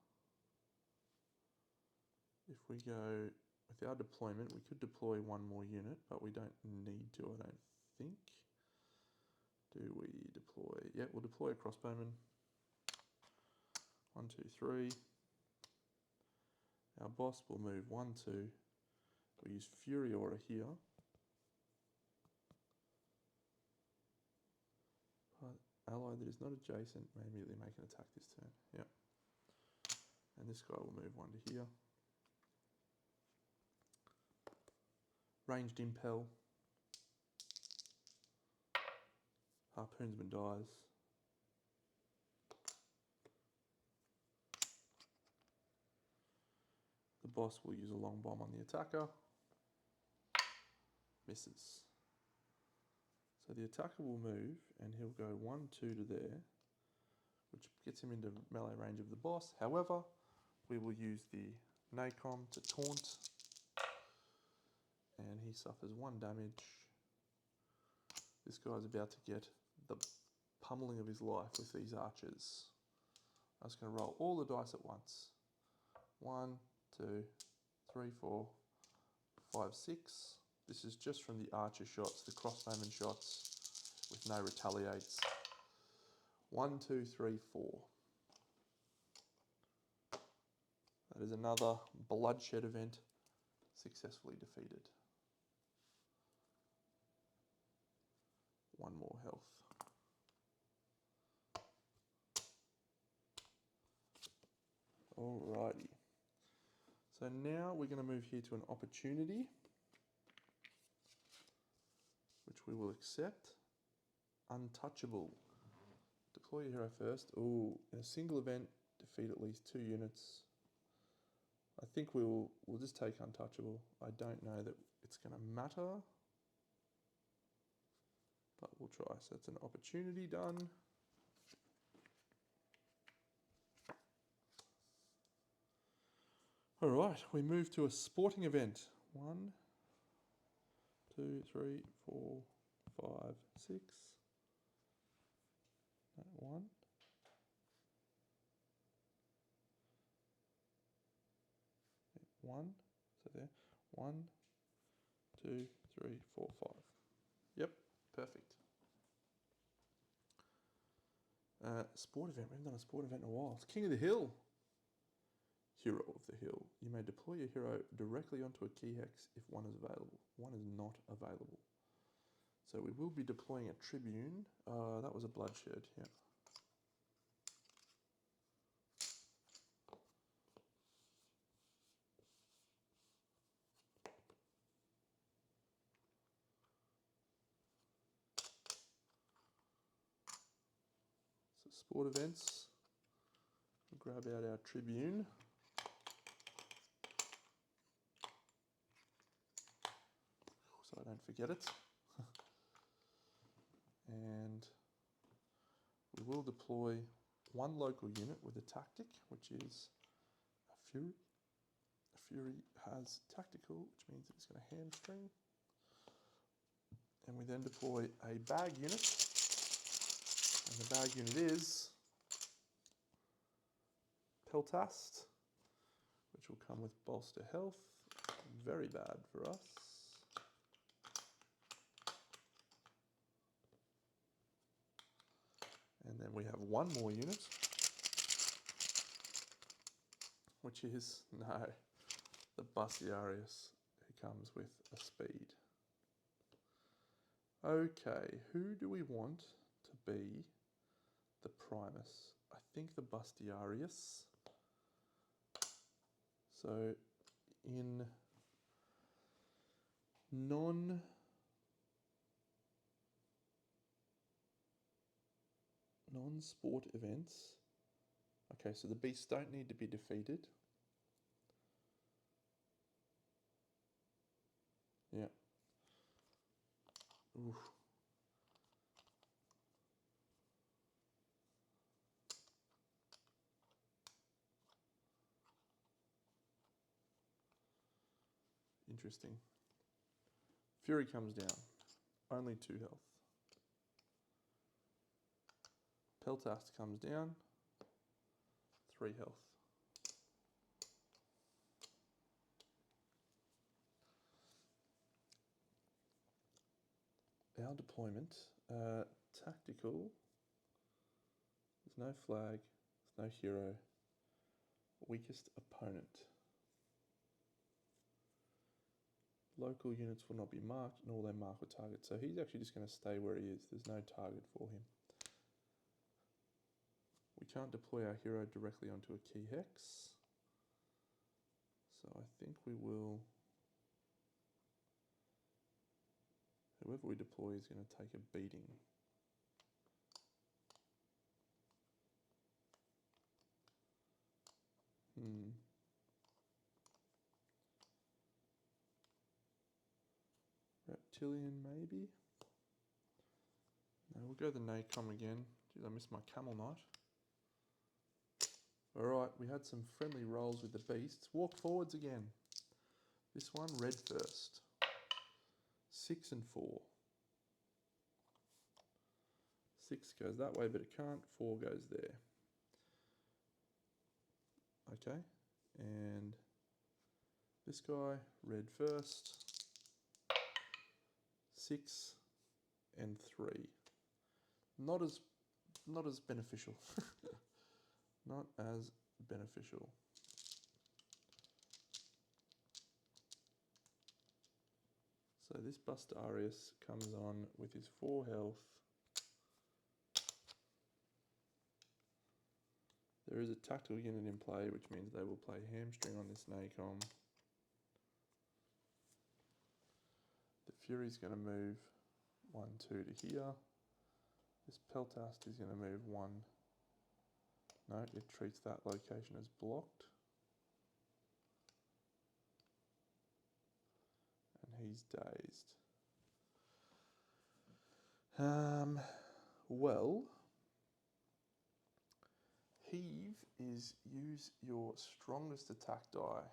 if we go with our deployment, we could deploy 1 more unit, but we don't need to, I don't think. Do we deploy? Yeah, we'll deploy a crossbowman. 1, 2, 3. Our boss will move 1, 2. We'll use Fury Aura here. Ally that is not adjacent may immediately make an attack this turn. Yep. And this guy will move 1 to here. Ranged impel. Harpoonsman dies. The boss will use a long bomb on the attacker. Misses. So the attacker will move and he'll go 1, 2 to there, which gets him into melee range of the boss. However, we will use the NACOM to taunt and he suffers 1 damage. This guy's about to get the pummeling of his life with these archers. I'm just going to roll all the dice at once. 1, 2, 3, 4, 5, 6. This is just from the archer shots, the crossbowman shots, with no retaliates. 1, 2, 3, 4. That is another bloodshed event successfully defeated. 1 more health. Alrighty. So now we're going to move here to an opportunity, which we will accept. Untouchable. Deploy your hero first. Ooh, in a single event, defeat at least 2 units. I think we'll just take untouchable. I don't know that it's going to matter. but we'll try. So it's an opportunity done. All right, we move to a sporting event. 1, 2, 3, 4, 5, 6. No, 1. One. So there. 1, 2, 3, 4, 5. Yep, perfect. Sport event. We haven't done a sport event in a while. It's King of the Hill. Hero of the Hill. You may deploy your hero directly onto a key hex if one is available. One is not available. So we will be deploying a Tribune. That was a bloodshed, yeah. So sport events. We'll grab out our Tribune. So I don't forget it. And we will deploy one local unit with a tactic, which is a Fury. A Fury has tactical, which means it's going to hamstring. And we then deploy a bag unit. And the bag unit is Peltast, which will come with bolster health. Very bad for us. And then we have one more unit, which is, no, the Basiarius, who comes with a speed. Okay, who do we want to be the Primus? I think the Basiarius. So in non-sport events, okay, so the beasts don't need to be defeated. Yeah. Oof. Interesting. Fury comes down. Only 2 health. Peltast comes down. 3 health. Our deployment. Tactical. There's no flag. There's no hero. Weakest opponent. Local units will not be marked, nor they mark a target. So he's actually just going to stay where he is. There's no target for him. We can't deploy our hero directly onto a key hex. So I think we will... Whoever we deploy is going to take a beating. Reptilian, maybe? No, we'll go the NACOM again. Geez, I missed my Camel Knight. Alright, we had some friendly rolls with the beasts. Walk forwards again. This one, red first. 6 and 4. 6 goes that way, but it can't. 4 goes there. Okay, and this guy, red first. 6 and 3. Not as beneficial. Not as beneficial. So this Bastarius comes on with his 4 health. There is a tactical unit in play, which means they will play hamstring on this NACOM. The Fury's going to move 1, 2 to here. This Peltast is going to move 1. No, it treats that location as blocked. And he's dazed. Well, heave is use your strongest attack die.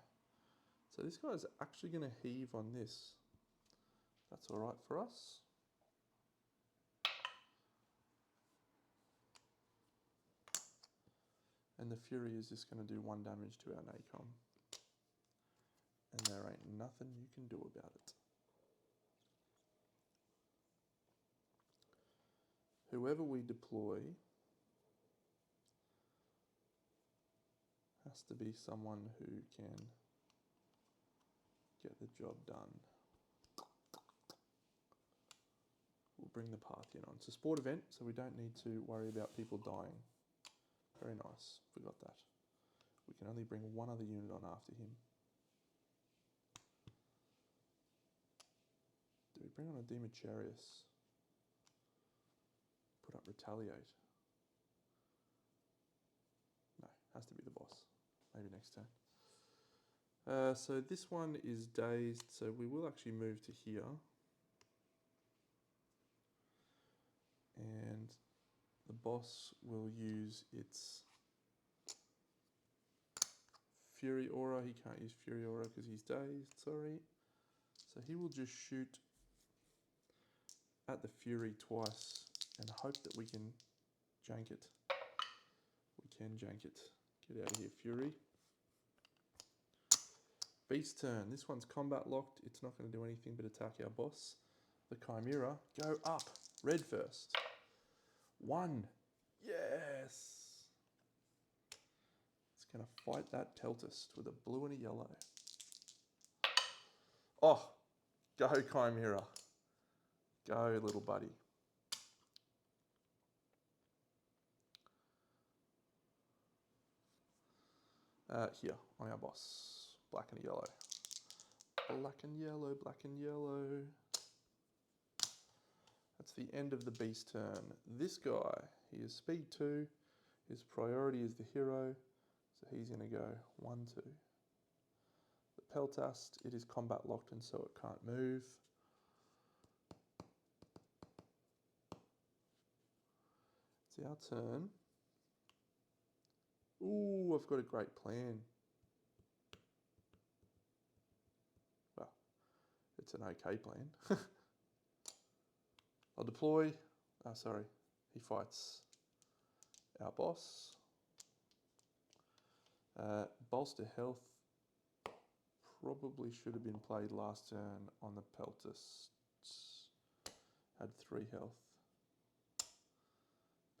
So this guy's actually going to heave on this. That's all right for us. And the Fury is just going to do 1 damage to our NACOM. And there ain't nothing you can do about it. Whoever we deploy has to be someone who can get the job done. We'll bring the Parthian on. It's a sport event, so we don't need to worry about people dying. Very nice. Forgot that. We can only bring one other unit on after him. Do we bring on a Demetrius? Put up Retaliate. No, has to be the boss. Maybe next turn. So this one is dazed, so we will actually move to here. And the boss will use its Fury Aura. He can't use Fury Aura because he's dazed, sorry. So he will just shoot at the Fury twice and hope that we can jank it. We can jank it. Get out of here, Fury. Beast turn. This one's combat locked. It's not going to do anything but attack our boss. The Chimera. Go up. Red first. 1. Yes. It's going to fight that Peltist with a blue and a yellow. Oh, go Chimera. Go, little buddy. Here, on our boss. Black and yellow. Black and yellow, black and yellow. That's the end of the beast turn. This guy, he is speed 2. His priority is the hero. So he's going to go 1, 2. The Peltast, it is combat locked and so it can't move. It's our turn. Ooh, I've got a great plan. Well, it's an okay plan. I'll deploy. Oh, sorry. He fights our boss. Bolster health probably should have been played last turn on the Peltist. Had 3 health.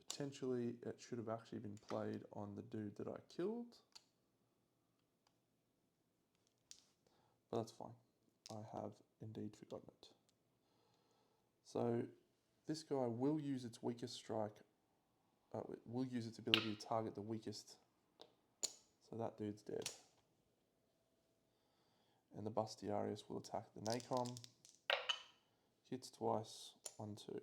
Potentially it should have actually been played on the dude that I killed. But that's fine. I have indeed forgotten it. So this guy will use its weakest strike. It will use its ability to target the weakest. So that dude's dead. And the Bustiarius will attack the NACOM. Hits twice. 1, 2.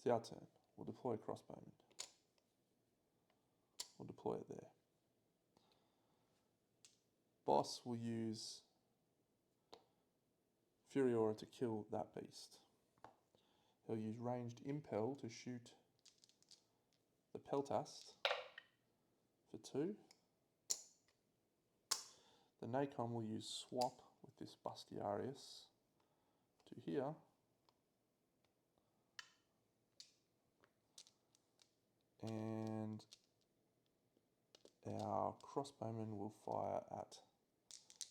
It's our turn. We'll deploy a crossbowman. We'll deploy it there. Boss will use Fury Aura to kill that beast. He'll use ranged impel to shoot the Peltast for 2. The NACOM will use swap with this Bustiarius to here. And our crossbowman will fire at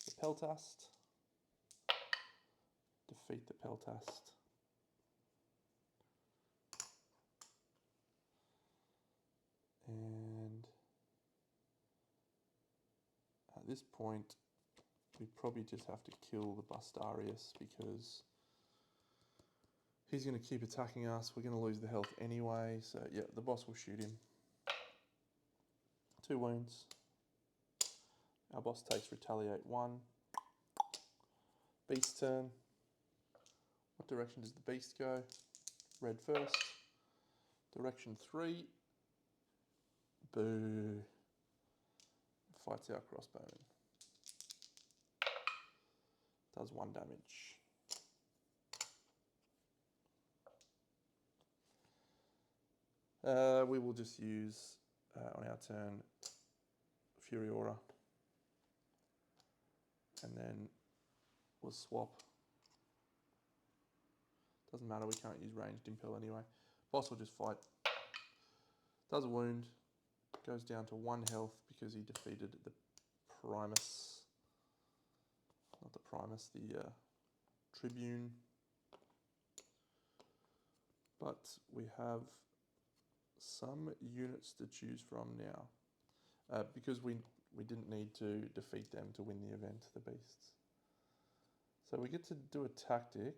the Peltast. Defeat the Peltast. And at this point, we probably just have to kill the Bustiarius because he's going to keep attacking us. We're going to lose the health anyway. So yeah, the boss will shoot him. 2 wounds. Our boss takes retaliate 1. Beast turn. What direction does the beast go? Red first. Direction 3. Boo. Fights our crossbowman. Does 1 damage. We will just use, on our turn, Fury Aura. And then we'll swap. Doesn't matter, we can't use ranged impel anyway. Boss will just fight. Does a wound. Goes down to 1 health because he defeated the Primus. Not the Primus, the Tribune. But we have some units to choose from now. Because we didn't need to defeat them to win the event, the beasts. So we get to do a tactic.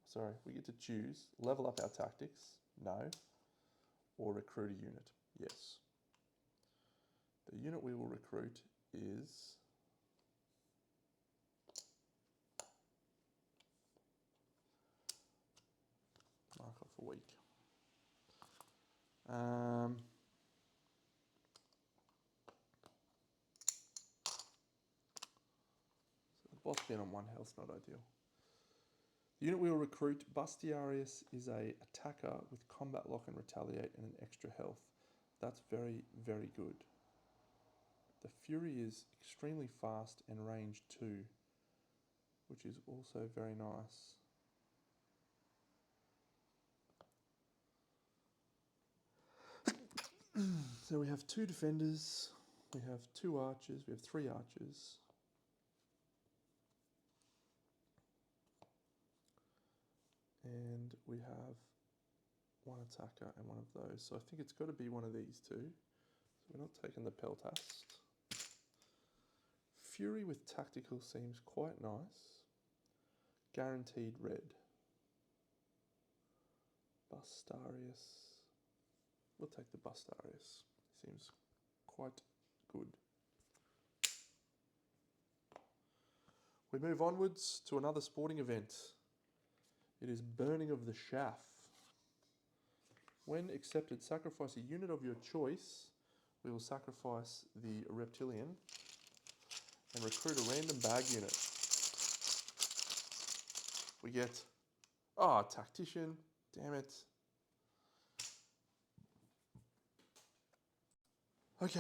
Sorry, we get to choose level up our tactics, no, or recruit a unit, yes. The unit we will recruit is mark off a week. So the boss being on 1 health, not ideal. The unit we will recruit, Bustiarius, is a attacker with combat lock and retaliate and an extra health. That's very, very good. The Fury is extremely fast and range 2, which is also very nice. So we have 2 defenders, we have 2 archers, we have 3 archers. And we have 1 attacker and 1 of those. So I think it's got to be one of these 2. So we're not taking the Peltast. Fury with tactical seems quite nice. Guaranteed red. Bustarius. We'll take the Bustarius. Seems quite good. We move onwards to another sporting event. It is Burning of the Shaft. When accepted, sacrifice a unit of your choice. We will sacrifice the Reptilian and recruit a random bag unit. We get, Tactician, damn it. Okay,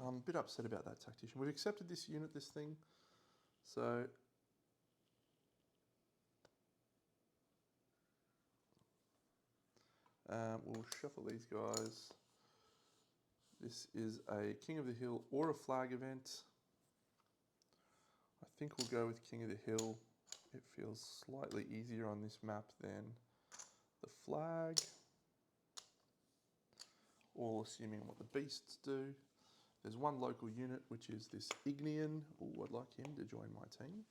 I'm a bit upset about that Tactician. We've accepted this unit, this thing, so we'll shuffle these guys. This is a King of the Hill or a flag event. I think we'll go with King of the Hill. It feels slightly easier on this map than the flag. All assuming what the beasts do. There's 1 local unit, which is this Ignian. Oh, I'd like him to join my team.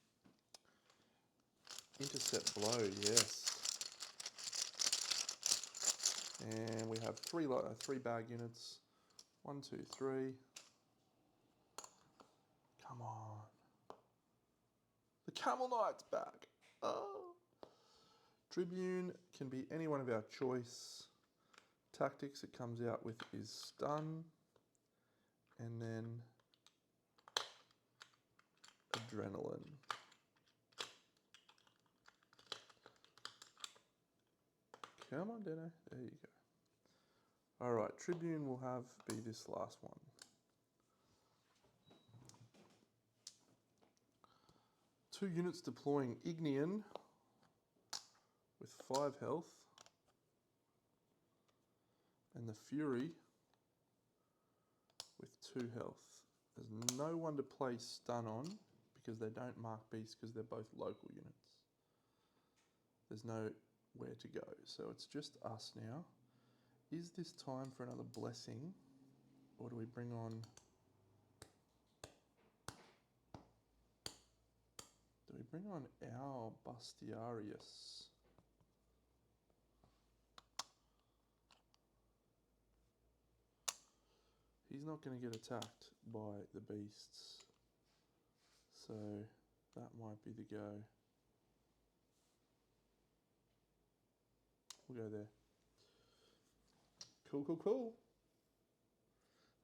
Intercept blow, yes. And we have 3 bag units. 1, 2, 3. Come on. The Camel Knight's back. Oh. Tribune can be any one of our choice. Tactics it comes out with is stun. And then adrenaline. Come on, Deno. There you go. Alright, Tribune will be this last one. Two units deploying Ignian with 5 health. And the Fury with 2 health. There's no one to play stun on because they don't mark beasts because they're both local units. There's nowhere to go. So it's just us now. Is this time for another blessing? Or do we bring on... Do we bring on our Bustiarius? He's not going to get attacked by the beasts. So that might be the go. We'll go there. Cool, cool, cool.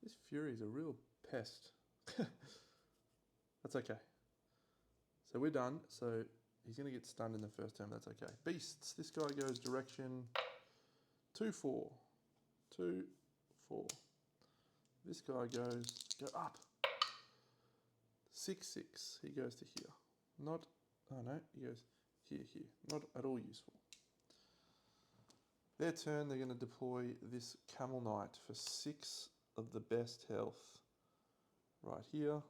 This Fury's a real pest. That's okay. So we're done. So he's going to get stunned in the first turn. That's okay. Beasts. This guy goes direction 2-4. 2, 4. This guy go up. 6, 6. He goes to here. Not, oh no, he goes here. Not at all useful. Their turn, they're going to deploy this Camel Knight for 6 of the best health right here.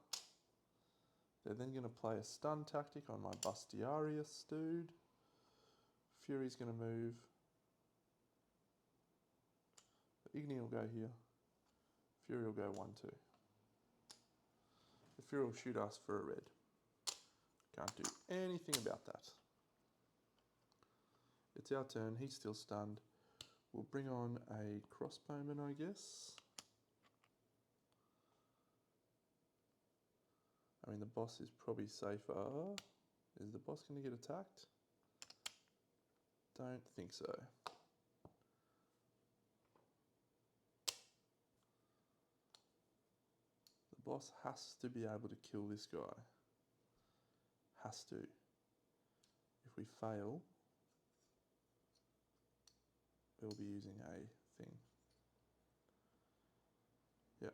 They're then going to play a stun tactic on my Bustiarius dude. Fury's going to move. The Igni will go here. Fury will go 1, 2. The Fury will shoot us for a red. Can't do anything about that. It's our turn. He's still stunned. We'll bring on a crossbowman, I guess. I mean, the boss is probably safer. Is the boss going to get attacked? Don't think so. The boss has to be able to kill this guy. Has to. If we fail, we'll be using a thing. Yeah.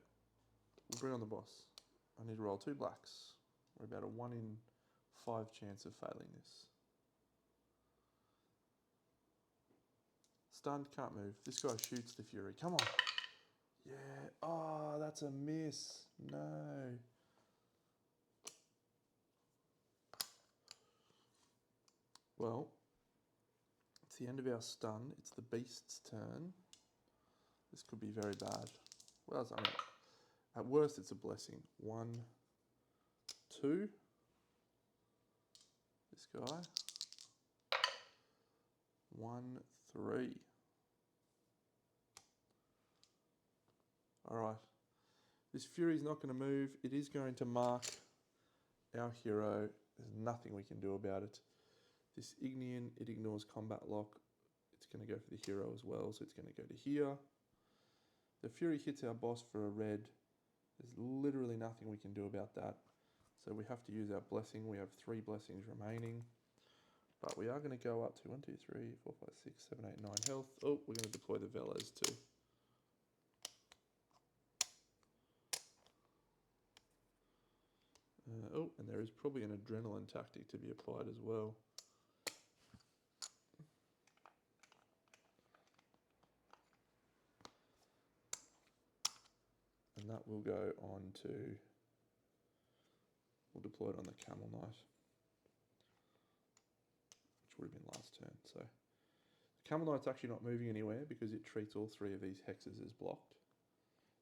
We'll bring on the boss. I need to roll 2 blacks. We're about a 1 in 5 chance of failing this. Stunned, can't move. This guy shoots the Fury. Come on. Yeah. Oh, that's a miss. No. Well, it's the end of our stun. It's the beast's turn. This could be very bad. Well, I mean, at worst, it's a blessing. 1, 2. This guy. 1, 3. Alright. This Fury's not going to move. It is going to mark our hero. There's nothing we can do about it. This Ignian, it ignores combat lock. It's going to go for the hero as well, so it's going to go to here. The Fury hits our boss for a red. There's literally nothing we can do about that. So we have to use our blessing. We have 3 blessings remaining. But we are going to go up to 1, 2, 3, 4, 5, 6, 7, 8, 9 health. Oh, we're going to deploy the Velas too. Oh, and there is probably an adrenaline tactic to be applied as well. And that will go on to, we'll deploy it on the Camel Knight, which would have been last turn. So the Camel Knight's actually not moving anywhere because it treats all 3 of these hexes as blocked.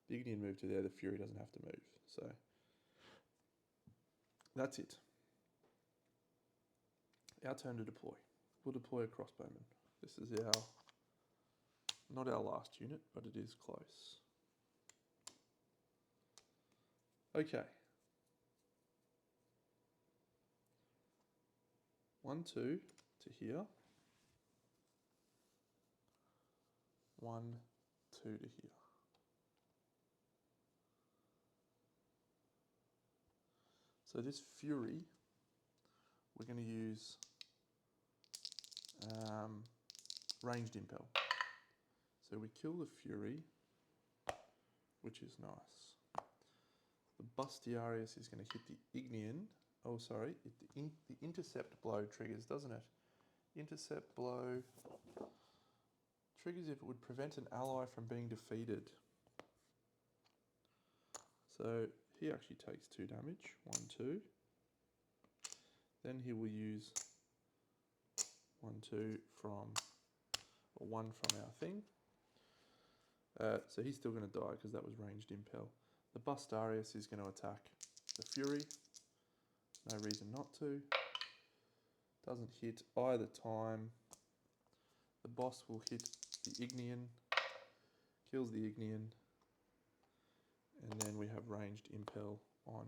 The Ignian move to there, the Fury doesn't have to move. So that's it. Our turn to deploy. We'll deploy a crossbowman. This is our, not our last unit, but it is close. Okay. 1, 2 to here. 1, 2 to here. So this Fury, we're going to use ranged impel. So we kill the Fury, which is nice. The Bustiarius is going to hit the Ignian. Oh, sorry, the intercept blow triggers, doesn't it? Intercept blow triggers if it would prevent an ally from being defeated. So he actually takes 2 damage, 1, 2. Then he will use 1, 2 from, or 1 from our thing. So he's still going to die because that was ranged impel. The Bustiarius is going to attack the Fury. No reason not to. Doesn't hit either time. The boss will hit the Ignian. Kills the Ignian. And then we have ranged impel on,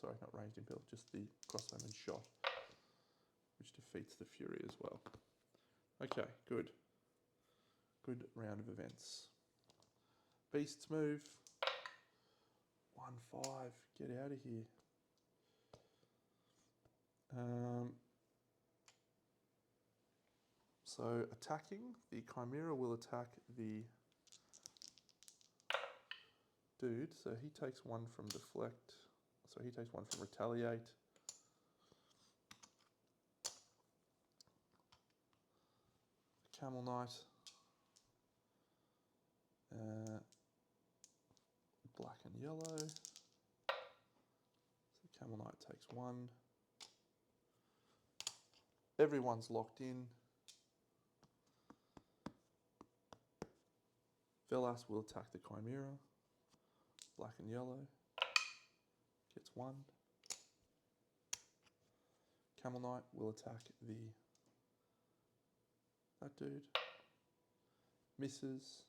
sorry, not ranged impel, just the crossbowman shot, which defeats the Fury as well. Okay, good. Good round of events. Beasts move. 1, 5, get out of here. So attacking, the Chimera will attack the dude, so he takes one from deflect. So he takes one from retaliate. Camel Knight. Black and yellow. So Camel Knight takes one. Everyone's locked in. Velas will attack the Chimera. Black and yellow. Gets one. Camel Knight will attack that dude. Misses.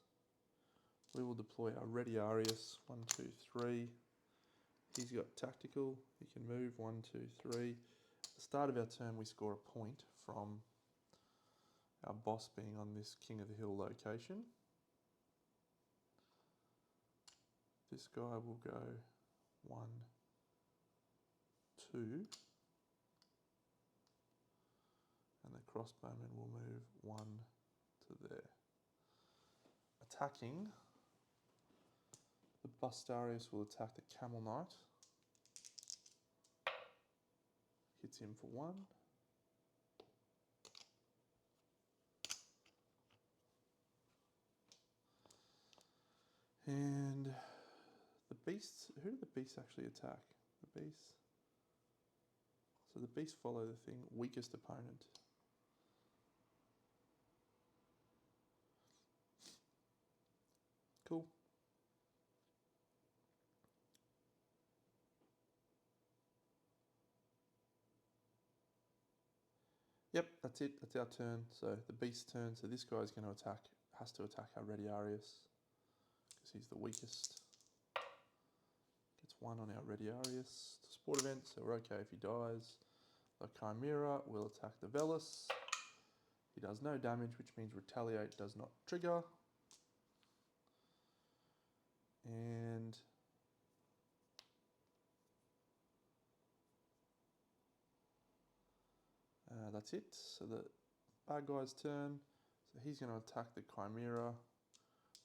We will deploy our Ready Arius. 1, 2, 3. He's got tactical. He can move. 1, 2, 3. At the start of our turn, we score a point from our boss being on this King of the Hill location. This guy will go 1, 2. And the crossbowman will move 1 to there. Attacking, the Bustarius will attack the Camel Knight. Hits him for 1. And the beasts, who do the beasts actually attack? The beasts. So the beasts follow the thing, weakest opponent. Cool. Yep, that's it. That's our turn. So the beast's turn. So this guy's going to attack, has to attack our Ready Arius because he's the weakest. Gets 1 on our Ready Arius. It's a sport event, so we're okay if he dies. The Chimera will attack the Velas. He does no damage, which means retaliate does not trigger. And that's it. So the bad guy's turn. So he's going to attack the Chimera.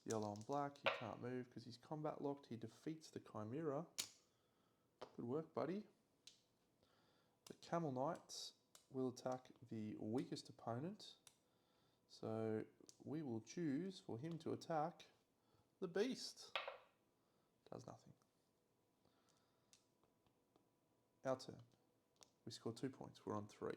Yellow and black. He can't move because he's combat locked. He defeats the Chimera. Good work, buddy. The Camel Knights will attack the weakest opponent. So we will choose for him to attack the beast. Does nothing. Our turn. We score 2 points. We're on 3.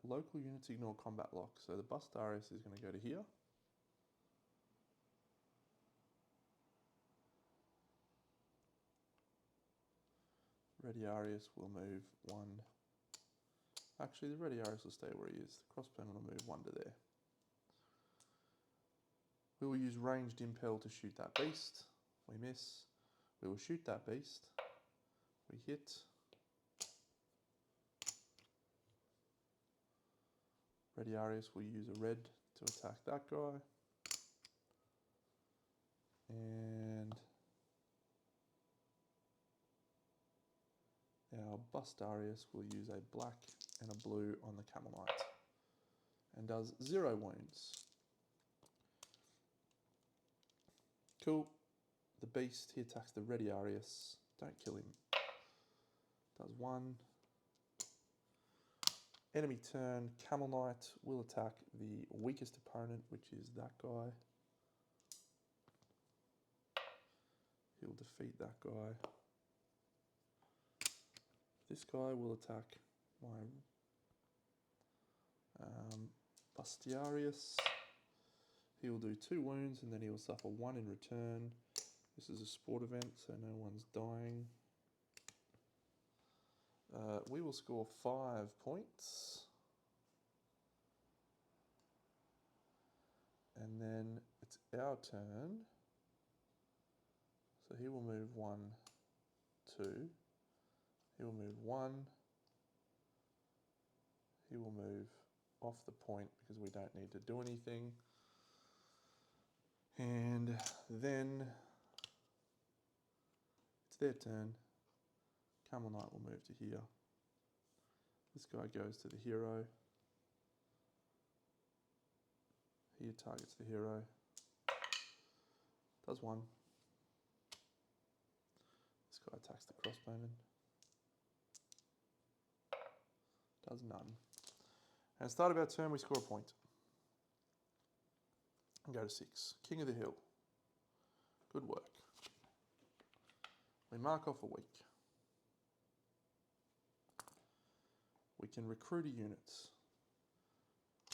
Local units ignore combat lock. So the Bustarius is going to go to here. Ready Arius will move 1. Actually, the Ready Arius will stay where he is. The crossbowman will move 1 to there. We will use ranged impel to shoot that beast. We miss. We will shoot that beast. We hit. Ready Arius will use a red to attack that guy. And our Bustarius will use a black and a blue on the Camel Knight. And does 0 wounds. Cool. The beast, he attacks the Ready Arius. Don't kill him. Does 1. Enemy turn, Camel Knight will attack the weakest opponent, which is that guy. He'll defeat that guy. This guy will attack my Bustarius. He will do 2 wounds and then he will suffer 1 in return. This is a sport event, so no one's dying. We will score 5 points. And then it's our turn. So he will move 1, 2. He will move 1. He will move off the point because we don't need to do anything. And then it's their turn. Camel Knight will move to here. This guy goes to the hero. He targets the hero. Does one. This guy attacks the crossbowman. Does none. And at the start of our turn, we score a point. And go to 6. King of the hill. Good work. We mark off a week. We can recruit a unit.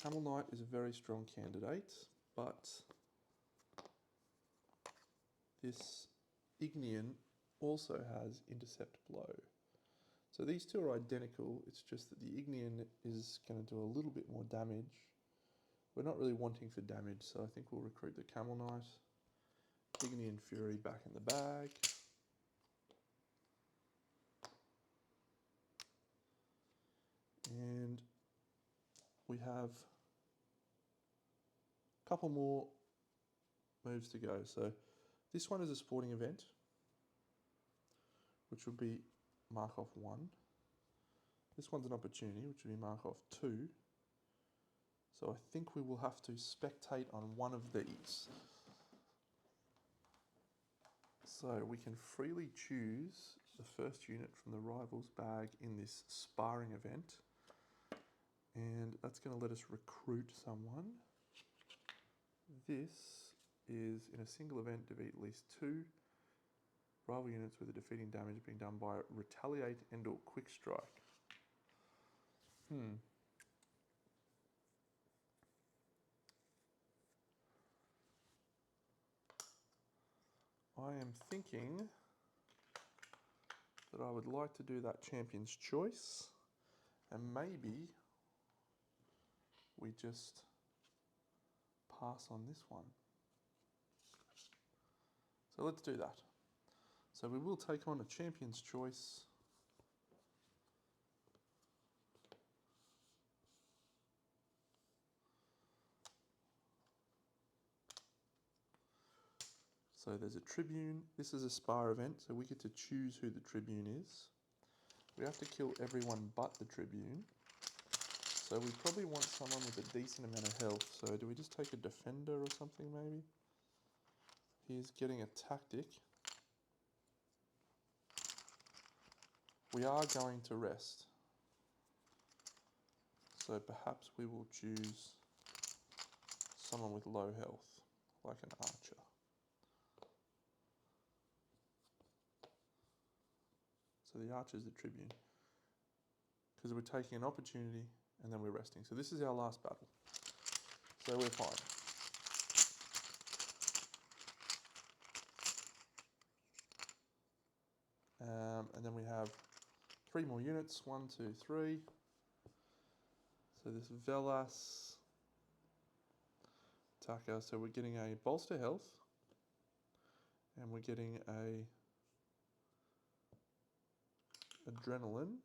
Camel Knight is a very strong candidate, but this Ignean also has intercept blow. So these two are identical, it's just that the Ignean is going to do a little bit more damage. We're not really wanting for damage, so I think we'll recruit the Camel Knight. Ignean Fury back in the bag. And we have a couple more moves to go. So this one is a sporting event, which would be mark off 1. This one's an opportunity, which would be mark off 2. So I think we will have to spectate on one of these. So we can freely choose the first unit from the rival's bag in this sparring event. And that's going to let us recruit someone. This is in a single event, defeat at least 2 rival units with a defeating damage being done by retaliate and or quick strike. I am thinking that I would like to do that champion's choice, and maybe we just pass on this one. So let's do that. So we will take on a champion's choice. So there's a tribune. This is a spar event, so we get to choose who the tribune is. We have to kill everyone but the tribune. So we probably want someone with a decent amount of health. So do we just take a defender or something maybe? He's getting a tactic. We are going to rest. So perhaps we will choose someone with low health, like an archer. So the archer is the tribune. Because we're taking an opportunity and then we're resting. So this is our last battle. So we're fine. And then we have 3 more units. 1, 2, 3. So this Velas attacker. So we're getting a bolster health. And we're getting a adrenaline.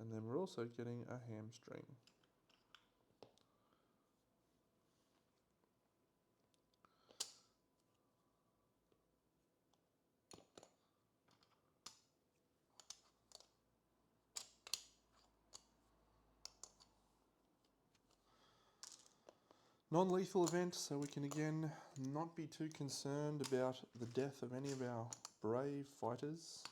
And then we're also getting a hamstring. Non-lethal event, so we can again not be too concerned about the death of any of our brave fighters.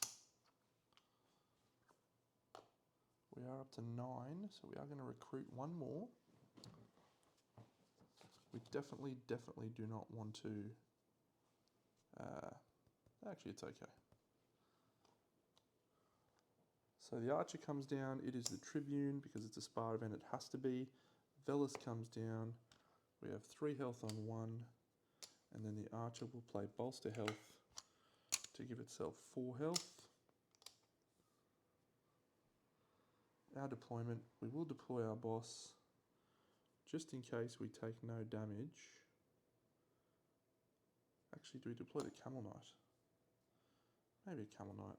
We are up to 9, so we are going to recruit 1 more. We definitely do not want to... actually, it's okay. So the archer comes down. It is the tribune because it's a spar event. It has to be. Velas comes down. We have 3 health on 1. And then the archer will play bolster health to give itself 4 health. Our deployment, we will deploy our boss just in case we take no damage. Actually, do we deploy the Camel Knight? Maybe a Camel Knight.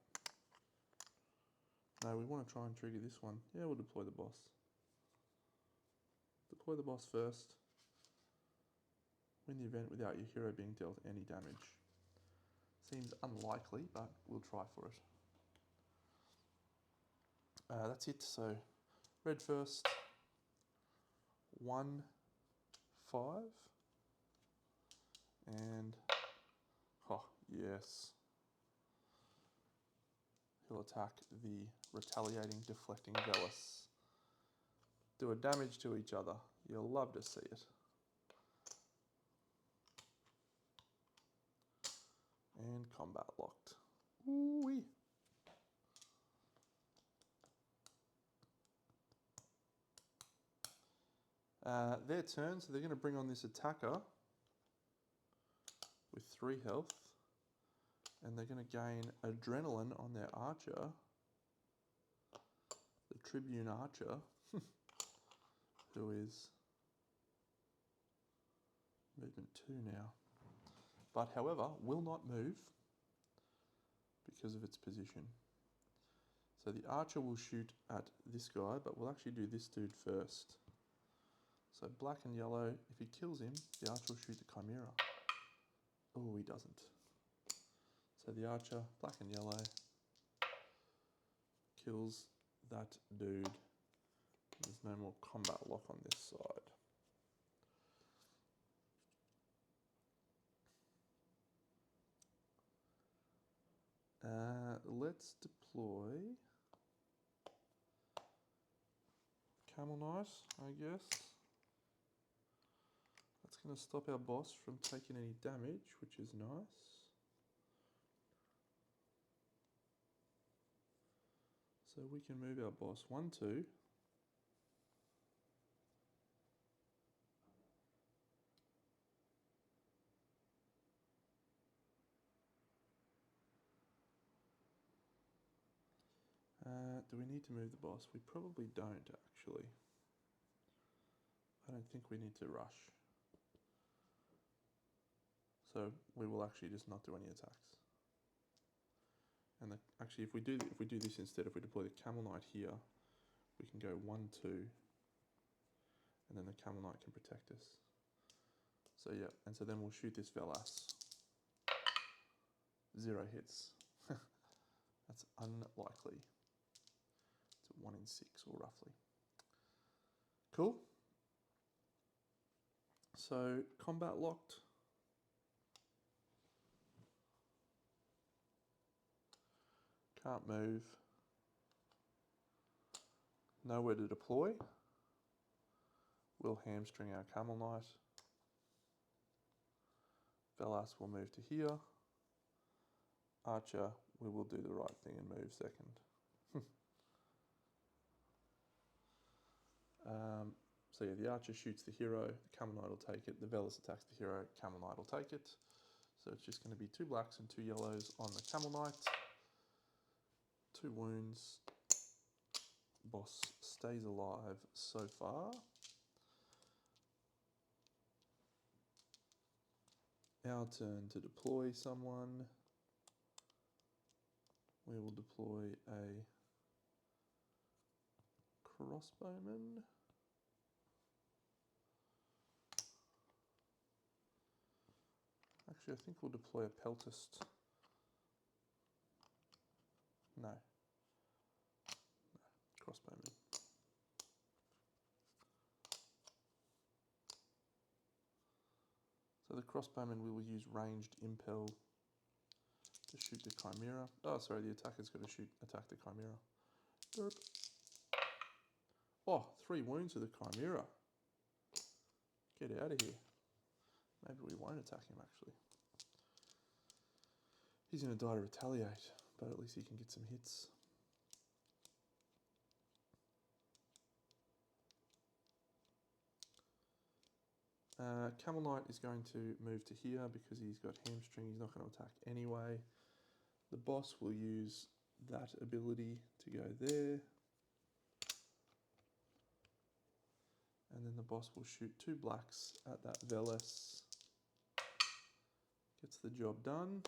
No, we want to try and trigger this one. Yeah, we'll deploy the boss. Deploy the boss first. Win the event without your hero being dealt any damage. Seems unlikely, but we'll try for it. That's it. So red first. 1, 5. And, oh, yes. He'll attack the retaliating, deflecting Velis. Do a damage to each other. You'll love to see it. And combat locked. Ooh-wee. Their turn, so they're going to bring on this attacker with 3 health. And they're going to gain adrenaline on their archer. The Tribune Archer, who is movement 2 now. But however, will not move because of its position. So the archer will shoot at this guy, but we'll actually do this dude first. So black and yellow, if he kills him, the archer will shoot the chimera. Oh, he doesn't. So the archer, black and yellow, kills that dude. There's no more combat lock on this side. Let's deploy Camel Knight, I guess. That's going to stop our boss from taking any damage, which is nice. So we can move our boss 1, 2. Do we need to move the boss? We probably don't, actually. I don't think we need to rush. So we will actually just not do any attacks. And actually, if we do this instead, if we deploy the Camel Knight here, we can go 1, 2, and then the Camel Knight can protect us. So yeah, and so then we'll shoot this Velas. 0 hits. That's unlikely. It's 1 in 6, or roughly. Cool. So combat locked. Can't move. Nowhere to deploy. We'll hamstring our Camel Knight. Velas will move to here. Archer, we will do the right thing and move second. So yeah, the archer shoots the hero, the Camel Knight will take it, the Velas attacks the hero, Camel Knight will take it. So it's just going to be 2 blacks and 2 yellows on the Camel Knight. 2 wounds. Boss stays alive so far. Our turn to deploy someone. We will deploy a crossbowman. Actually, I think we'll deploy a peltist. No. Crossbowman. So the crossbowman, we will use ranged impel to shoot the chimera. Oh, sorry, the attacker's got to attack the chimera. Derp. Oh, 3 wounds to the chimera. Get out of here. Maybe we won't attack him, actually. He's going to die to retaliate, but at least he can get some hits. Camel Knight is going to move to here because he's got hamstring. He's not going to attack anyway. The boss will use that ability to go there. And then the boss will shoot 2 blacks at that Velas. Gets the job done.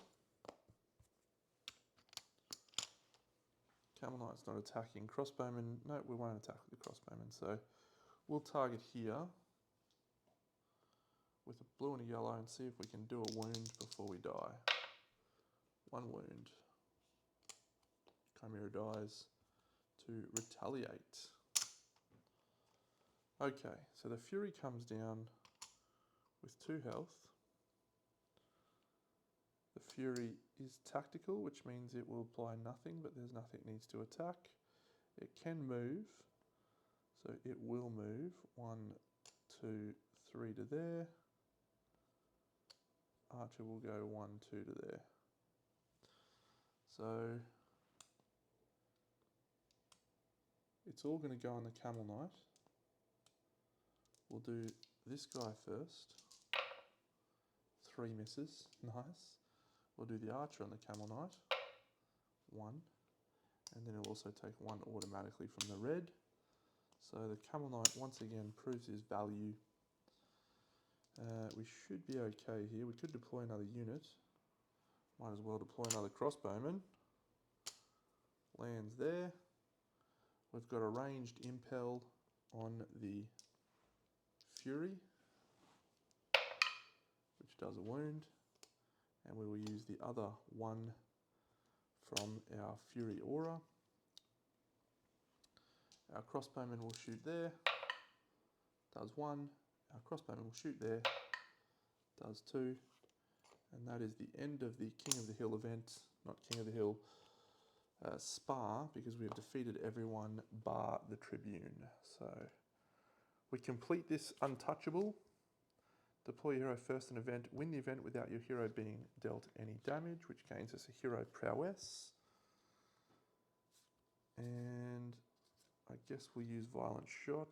Camel Knight's not attacking. Crossbowman, no, we won't attack with the crossbowman. So we'll target here with a blue and a yellow and see if we can do a wound before we die. 1 wound. Chimera dies. to retaliate. Okay, so the Fury comes down with 2 health. The Fury is tactical, which means it will apply nothing, but there's nothing it needs to attack. It can move, so it will move 1, 2, 3 to there. Archer will go 1, 2 to there. So it's all going to go on the Camel Knight. We'll do this guy first. 3 misses, nice. We'll do the Archer on the Camel Knight. 1. And then it'll also take 1 automatically from the red. So the Camel Knight once again proves his value. We should be okay here. We could deploy another unit. Might as well deploy another crossbowman. Lands there. We've got a ranged impel on the Fury, which does a wound. And we will use the other 1 from our Fury Aura. Our crossbowman will shoot there, does 1. Our crossbowman will shoot there, does 2. And that is the end of the King of the Hill event, not King of the Hill, Spa, because we have defeated everyone bar the Tribune. So we complete this untouchable. Deploy your hero first in event, win the event without your hero being dealt any damage, which gains us a hero prowess. And I guess we'll use violent shot,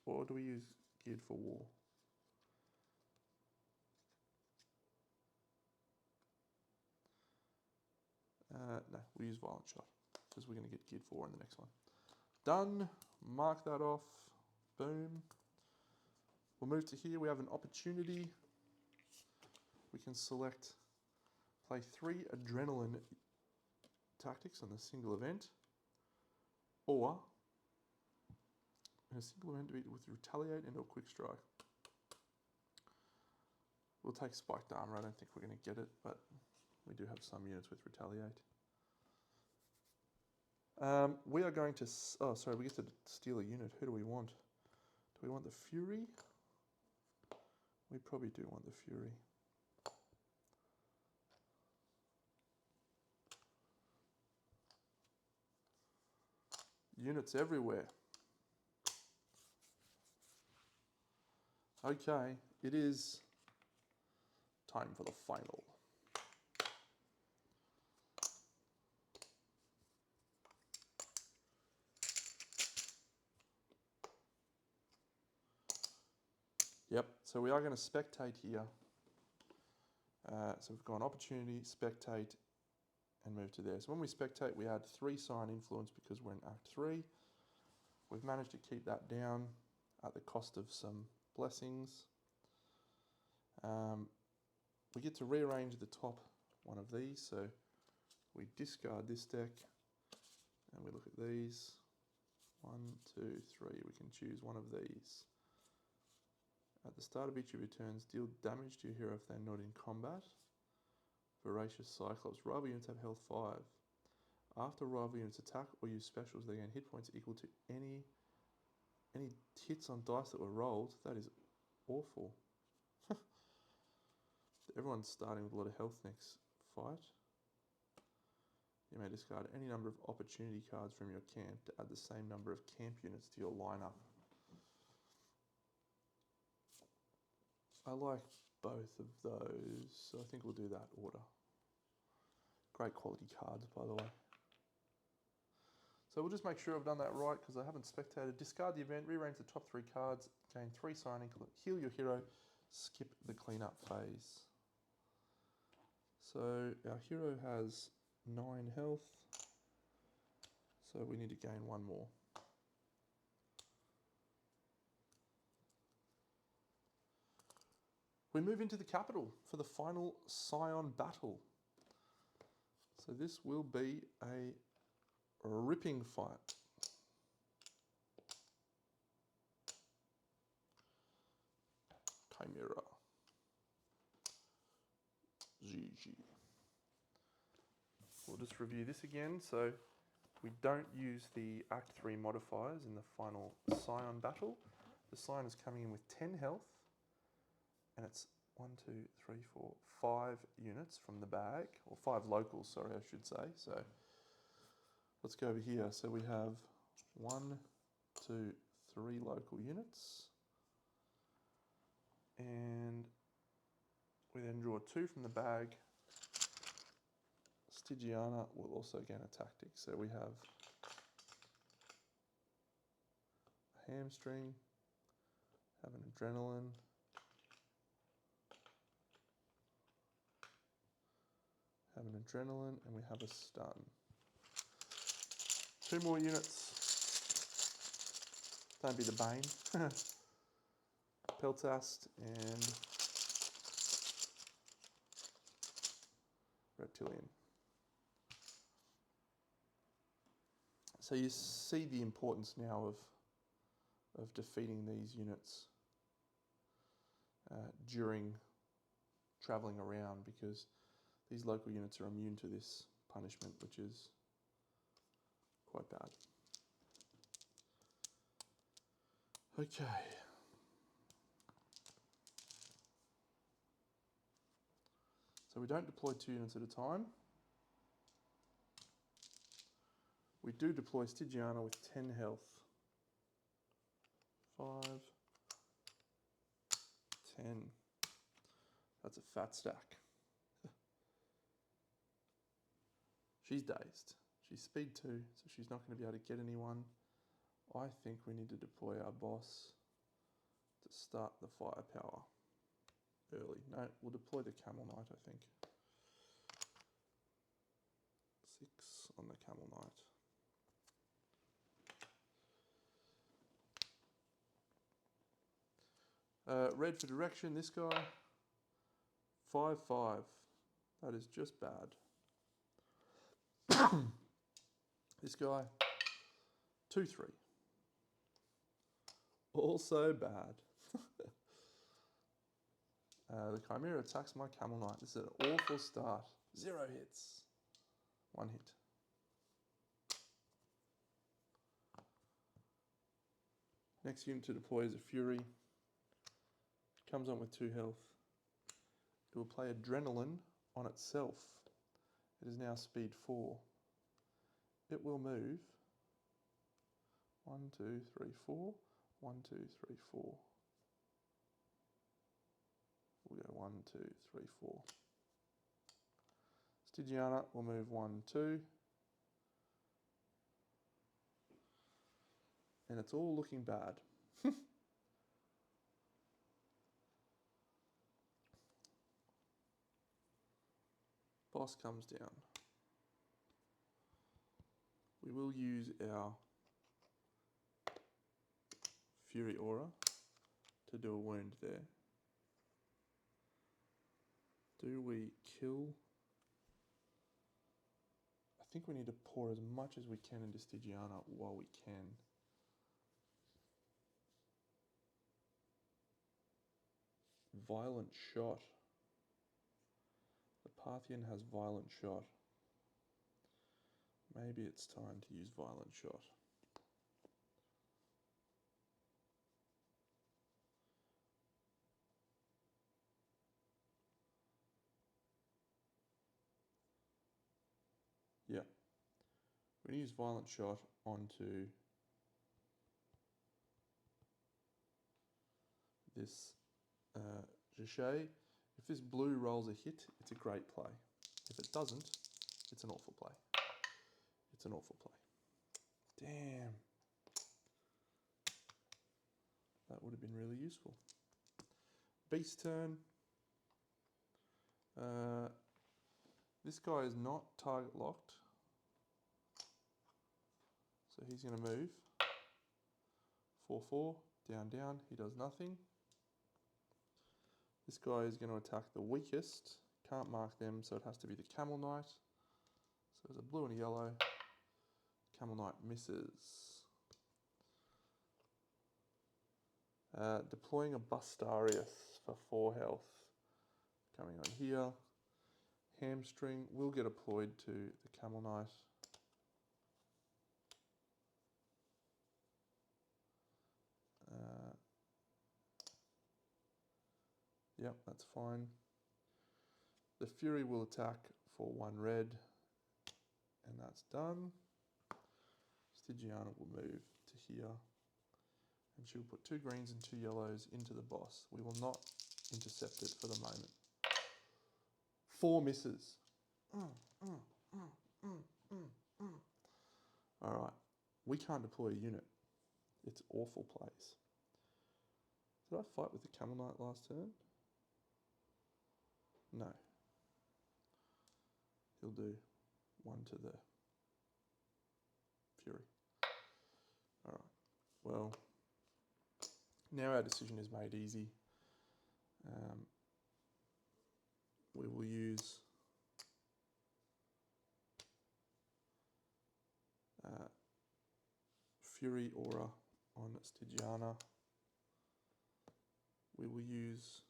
or do we use geared for war? No, we'll use violent shot, because we're going to get geared for war in the next one. Done, mark that off, boom. We'll move to here, we have an opportunity. We can select, play 3 adrenaline tactics on the single event, or in a single event with retaliate and or quick strike. We'll take spiked armor, I don't think we're going to get it, but we do have some units with retaliate. We are going to, we get to steal a unit. Who do we want? Do we want the Fury? We probably do want the Fury. Units everywhere. Okay, it is time for the final. Yep, so we are going to spectate here. So we've got an opportunity, spectate, and move to there. So when we spectate, we add 3 sign influence because we're in Act 3. We've managed to keep that down at the cost of some blessings. We get to rearrange the top one of these. So we discard this deck and we look at these. 1, 2, 3. We can choose one of these. At the start of each of your turns, deal damage to your hero if they're not in combat. Voracious Cyclops. Rival units have health 5. After rival units attack or use specials, they gain hit points equal to any hits on dice that were rolled. That is awful. Everyone's starting with a lot of health next fight. You may discard any number of opportunity cards from your camp to add the same number of camp units to your lineup. I like both of those, so I think we'll do that order. Great quality cards, by the way. So we'll just make sure I've done that right, because I haven't spectated. Discard the event, rearrange the top 3 cards, gain 3 signing, heal your hero, skip the cleanup phase. So our hero has 9 health, so we need to gain 1 more. We move into the capital for the final Scion battle. So this will be a ripping fight. Chimera. GG. We'll just review this again. So We don't use the Act 3 modifiers in the final Scion battle. The Scion is coming in with 10 health, and it's 1, 2, 3, 4, 5 units from the bag, or 5 locals, sorry, I should say. So let's go over here. So we have 1, 2, 3 local units, and we then draw 2 from the bag. Stygiana will also gain a tactic. So we have a hamstring, have an adrenaline, and we have a stun. 2 more units. Don't be the bane. Peltast and Reptilian. So you see the importance now of defeating these units during travelling around, because these local units are immune to this punishment, which is quite bad. Okay. So we don't deploy 2 units at a time. We do deploy Stygiana with 10 health. 5, 10. That's a fat stack. She's dazed. She's speed 2, so she's not going to be able to get anyone. I think we need to deploy our boss to start the firepower early. No, we'll deploy the Camel Knight, I think. 6 on the Camel Knight. Red for direction, this guy. 5, 5. That is just bad. This guy. 2, 3. Also bad. The Chimera attacks my Camel Knight. This is an awful start. 0 hits. 1 hit. Next unit to deploy is a Fury. Comes on with 2 health. It will play Adrenaline on itself. It is now speed 4. It will move 1, 2, 3, 4. 1, 2, 3, 4. We'll go 1, 2, 3, 4. Stygiana will move 1, 2. And it's all looking bad. Boss comes down. We will use our Fury Aura to do a wound there. Do we kill? I think we need to pour as much as we can into Stygiana while we can. Violent Shot. The Parthian has Violent Shot. Maybe it's time to use Violent Shot. Yeah. We're going to use Violent Shot onto this Jachet. If this blue rolls a hit, it's a great play. If it doesn't, it's an awful play. It's an awful play. Damn. That would have been really useful. Beast turn. This guy is not target locked. So he's going to move. 4, 4. Down, down. He does nothing. This guy is going to attack the weakest. Can't mark them, so it has to be the Camel Knight. So there's a blue and a yellow. Camel Knight misses. Deploying a Bustarius for 4 health. Coming on here. Hamstring will get deployed to the Camel Knight. Yep, that's fine. The Fury will attack for 1 red, and that's done. Stygiana will move to here, and she'll put 2 greens and 2 yellows into the boss. We will not intercept it for the moment. 4 misses. Alright, we can't deploy a unit. It's awful place. Did I fight with the Camel Knight last turn? No. He'll do 1 to the Fury. Alright, well, now our decision is made easy. We will use Fury Aura on Stygiana. We will use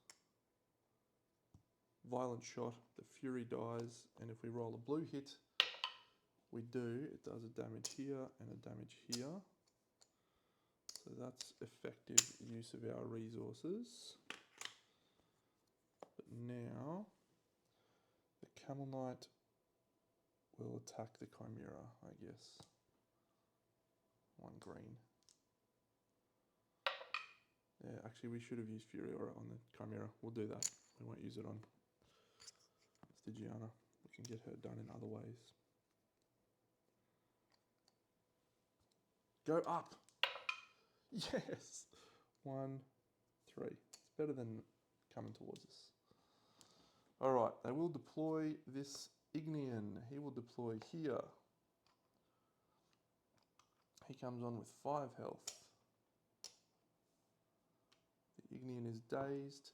Violent Shot. The Fury dies, and if we roll a blue hit, we do. It does a damage here and a damage here. So that's effective use of our resources. But now, the Camel Knight will attack the Chimera, I guess. 1 green. Yeah, actually we should have used Fury Aura on the Chimera. We'll do that. We won't use it on Stygiana. We can get her done in other ways. Go up! Yes! 1, 3. It's better than coming towards us. Alright, they will deploy this Ignean. He will deploy here. He comes on with 5 health. The Ignean is dazed.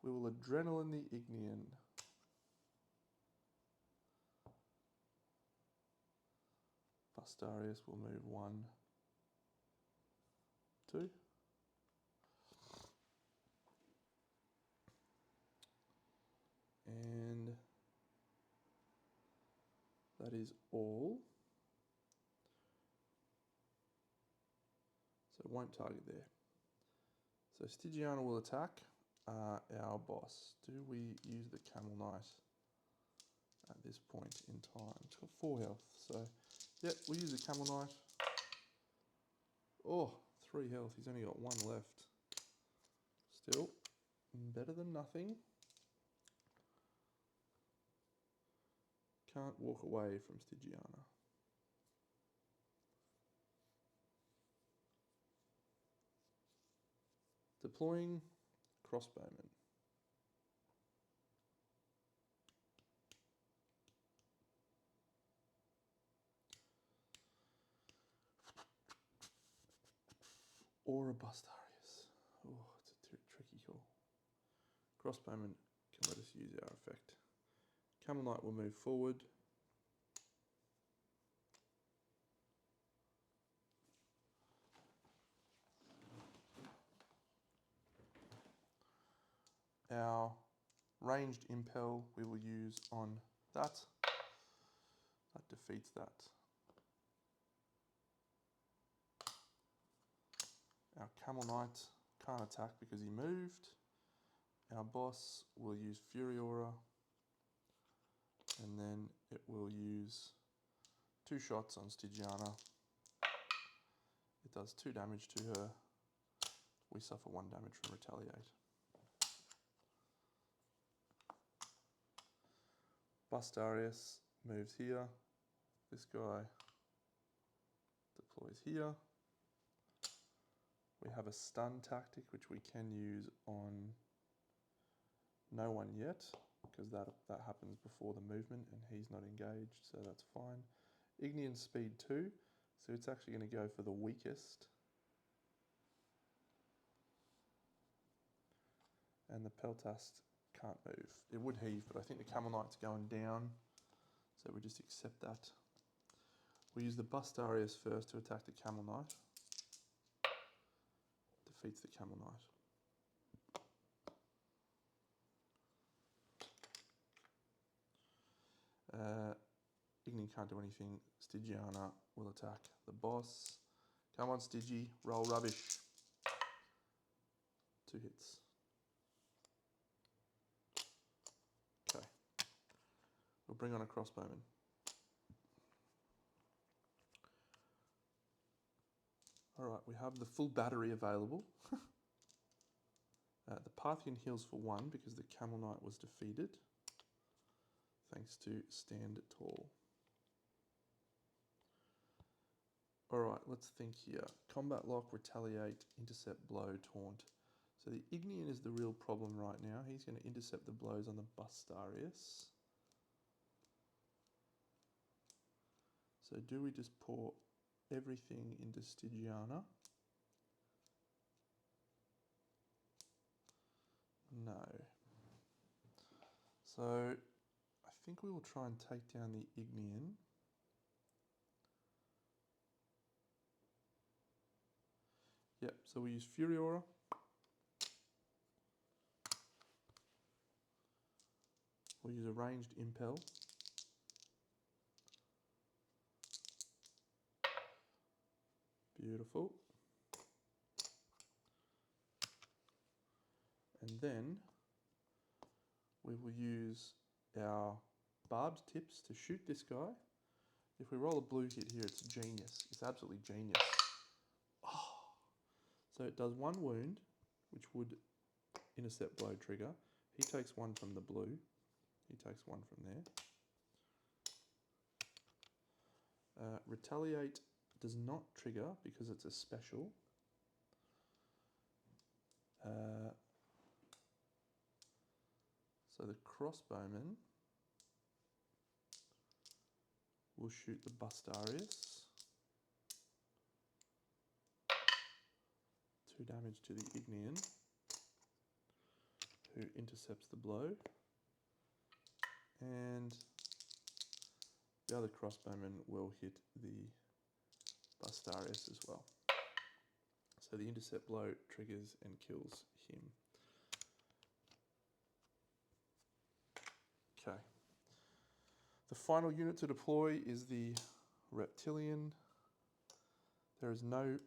We will Adrenaline the Ignean. Bustarius will move 1, 2. And that is all. So it won't target there. So Stygiana will attack our boss. Do we use the Camel Knight at this point in time? It's got 4 health. So, yep, we'll use the Camel Knight. Oh, 3 health. He's only got 1 left. Still, better than nothing. Can't walk away from Stygiana. Deploying Crossbowman. Or a Bustarius. Oh, it's a tricky call. Crossbowman can let us use our effect. Camel Knight will move forward. Our ranged impel we will use on that. That defeats that. Our Camel Knight can't attack because he moved. Our boss will use Fury Aura, and then it will use 2 shots on Stygiana. It does 2 damage to her. We suffer 1 damage from Retaliate. Bustarius moves here. This guy deploys here. We have a stun tactic which we can use on no one yet, because that happens before the movement and he's not engaged, so that's fine. Ignean speed 2, so it's actually going to go for the weakest. And the Peltast can't move. It would heave, but I think the Camel Knight's going down, so we just accept that. We use the Bustarius first to attack the Camel Knight. Defeats the Camel Knight. Ignean can't do anything. Stygiana will attack the boss. Come on, Stygi, roll rubbish. 2 hits. bring on a crossbowman. All right, we have the full battery available. The Parthian heals for 1 because the Camel Knight was defeated, thanks to Stand Tall. All right, let's think here. Combat Lock, Retaliate, Intercept, Blow, Taunt. So the Ignean is the real problem right now. He's going to intercept the blows on the Bustarius. So do we just pour everything into Stygiana? No. So I think we will try and take down the Ignean. Yep, so we use Fury Aura. We'll use a ranged Impel. Beautiful. And then we will use our barbed tips to shoot this guy. If we roll a blue hit here, it's genius. It's absolutely genius. Oh. So it does 1 wound, which would intercept blow trigger. He takes 1 from the blue. He takes 1 from there. Retaliate does not trigger because it's a special. So the crossbowman will shoot the Bustarius. 2 damage to the Ignean, who intercepts the blow. And the other crossbowman will hit the Bustarius as well. So the intercept blow triggers and kills him. Okay. The final unit to deploy is the Reptilian. There is no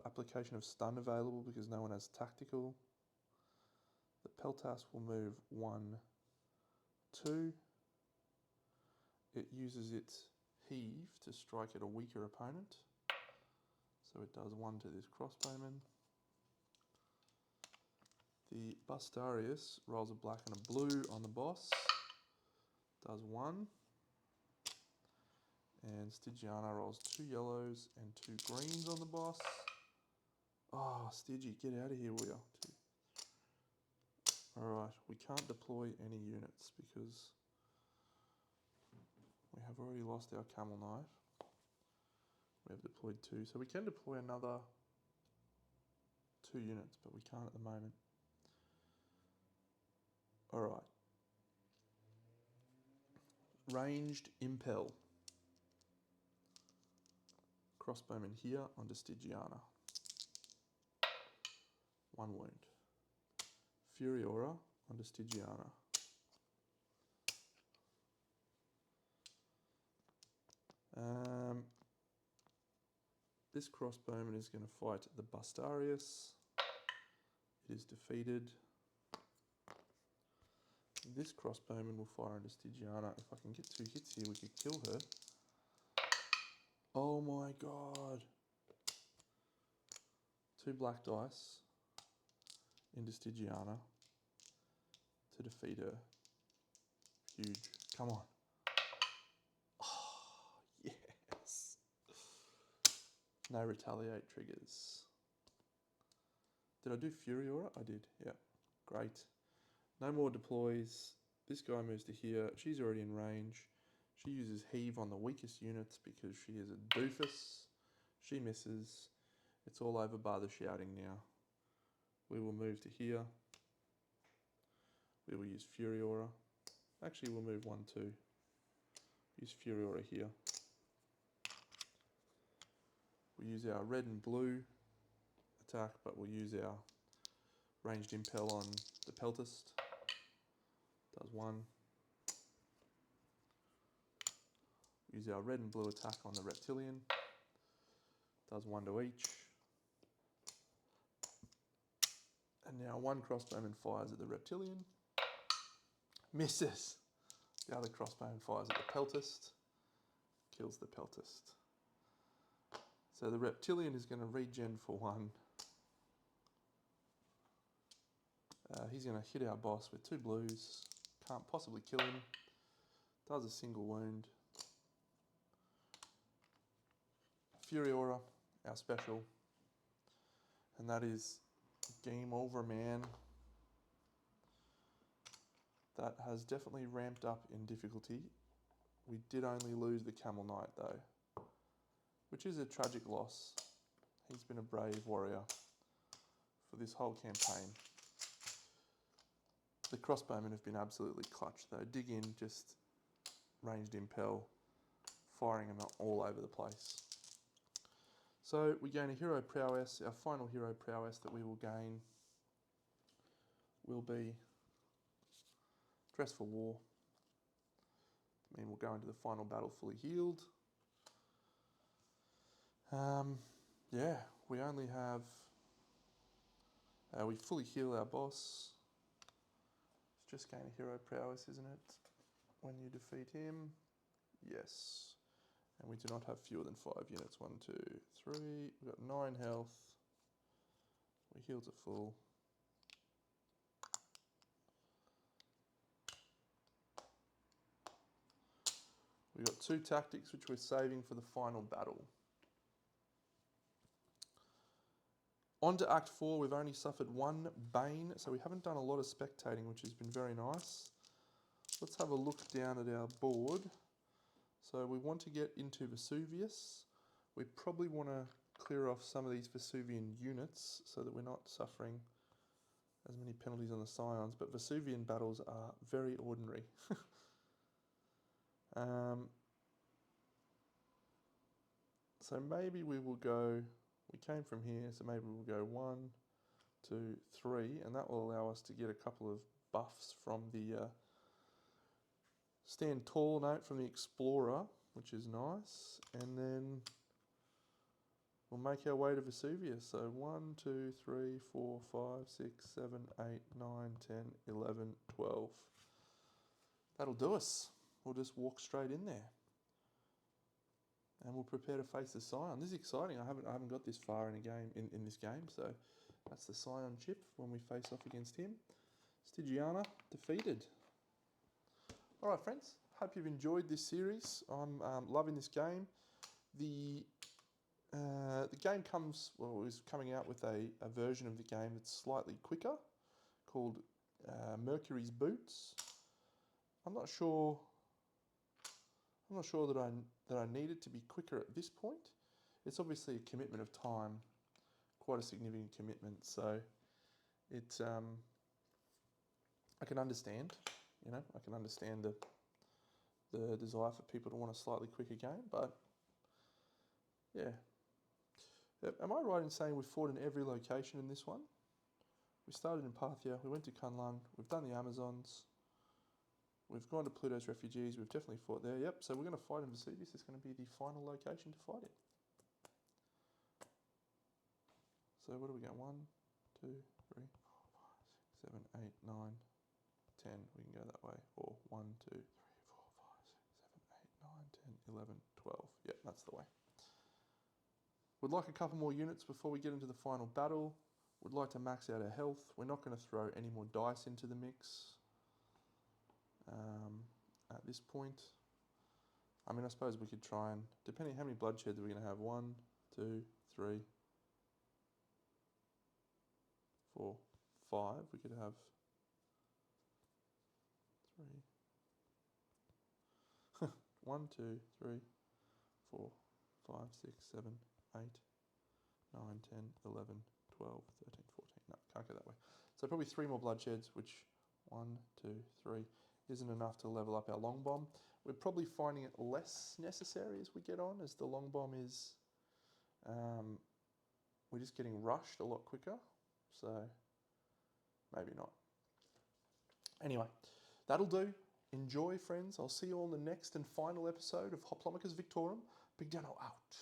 application of stun available because no one has tactical. The Peltas will move 1, 2. It uses its heave to strike at a weaker opponent. So it does 1 to this crossbowman. The Bustarius rolls a black and a blue on the boss. Does 1. And Stygiana rolls 2 yellows and 2 greens on the boss. Oh, Stygi, get out of here, will ya? Alright, we can't deploy any units because we have already lost our Camel Knight. We have deployed 2, so we can deploy another 2 units, but we can't at the moment. Alright. Ranged Impel. Crossbowman here onto Stygiana. 1 wound. Fury Aura onto Stygiana. This crossbowman is going to fight the Bustarius. It is defeated. This crossbowman will fire into Stygiana. If I can get 2 hits here, we could kill her. Oh my god. 2 black dice into Stygiana to defeat her. Huge. Come on. Oh, yes. No retaliate triggers. Did I do Fury Aura? I did, yeah. Great. No more deploys. This guy moves to here. She's already in range. She uses heave on the weakest units because she is a doofus. She misses. It's all over bar the shouting now. We will move to here. We will use Fury Aura. Actually, we'll move 1, 2. Use Fury Aura here. We use our red and blue attack, but we'll use our ranged Impel on the Peltast. Does 1. Use our red and blue attack on the Reptilian. Does 1 to each. And now 1 crossbowman fires at the Reptilian. Misses. The other crossbowman fires at the peltist, kills the peltist. So the reptilian is going to regen for 1. He's going to hit our boss with 2 blues. Can't possibly kill him. Does a single wound. Fury Aura, our special. And that is game over, man. That has definitely ramped up in difficulty. We did only lose the Camel Knight though, which is a tragic loss. He's been a brave warrior for this whole campaign. The crossbowmen have been absolutely clutch though. Dig in, just ranged impel, firing them all over the place. So we gain a hero prowess. Our final hero prowess that we will gain will be Dress for War. I mean, we'll go into the final battle fully healed. Yeah, we only have... we fully heal our boss. It's just gain a hero prowess, isn't it? When you defeat him. Yes. And we do not have fewer than 5 units. 1, 2, 3. We've got 9 health. We heal to full. We've got 2 tactics which we're saving for the final battle. On to Act 4, we've only suffered 1 Bane, so we haven't done a lot of spectating, which has been very nice. Let's have a look down at our board. So we want to get into Vesuvius. We probably want to clear off some of these Vesuvian units so that we're not suffering as many penalties on the Scions, but Vesuvian battles are very ordinary. So maybe we will go, we came from here, so maybe we'll go 1, 2, 3, and that will allow us to get a couple of buffs from the Stand Tall note from the Explorer, which is nice, and then we'll make our way to Vesuvius. So 1, 2, 3, 4, 5, 6, 7, 8, 9, 10, 11, 12. That'll do us. We'll just walk straight in there. And we'll prepare to face the Scion. This is exciting. I haven't got this far in a game in this game, so that's the Scion chip when we face off against him. Stygiana defeated. All right, friends. Hope you've enjoyed this series. I'm loving this game. The game is coming out with a version of the game that's slightly quicker, called Mercury's Boots. I'm not sure that I need it to be quicker at this point. It's obviously a commitment of time, quite a significant commitment. So it's I can understand, I can understand the desire for people to want a slightly quicker game, but yeah. Am I right in saying we've fought in every location in this one? We started in Parthian, we went to Klingon, we've done the Amazons. We've gone to Pluto's Refugees, we've definitely fought there, yep. So we're going to fight in Vesuvius, it's going to be the final location to fight it. So what do we got? 1, 2, 3, 4, 5, 6, 7, 8, 9, 10. We can go that way. Or 1, 2, 3, 4, 5, 6, 7, 8, 9, 10, 11, 12. Yep, that's the way. We'd like a couple more units before we get into the final battle. We'd like to max out our health. We're not going to throw any more dice into the mix. At this point, I mean, I suppose we could try and, depending how many bloodsheds we're going to have, 1, 2, 3, 4, 5, we could have 3, 1, 2, 3, 4, 5, 6, 7, 8, 9, 10, 11, 12, 13, 14, no, can't go that way. So probably 3 more bloodsheds, which 1, 2, 3, isn't enough to level up our long bomb. We're probably finding it less necessary as we get on, as the long bomb is, we're just getting rushed a lot quicker, so maybe not. Anyway, that'll do. Enjoy, friends. I'll see you all in the next and final episode of Hoplomachus Victorum. BigDeno out.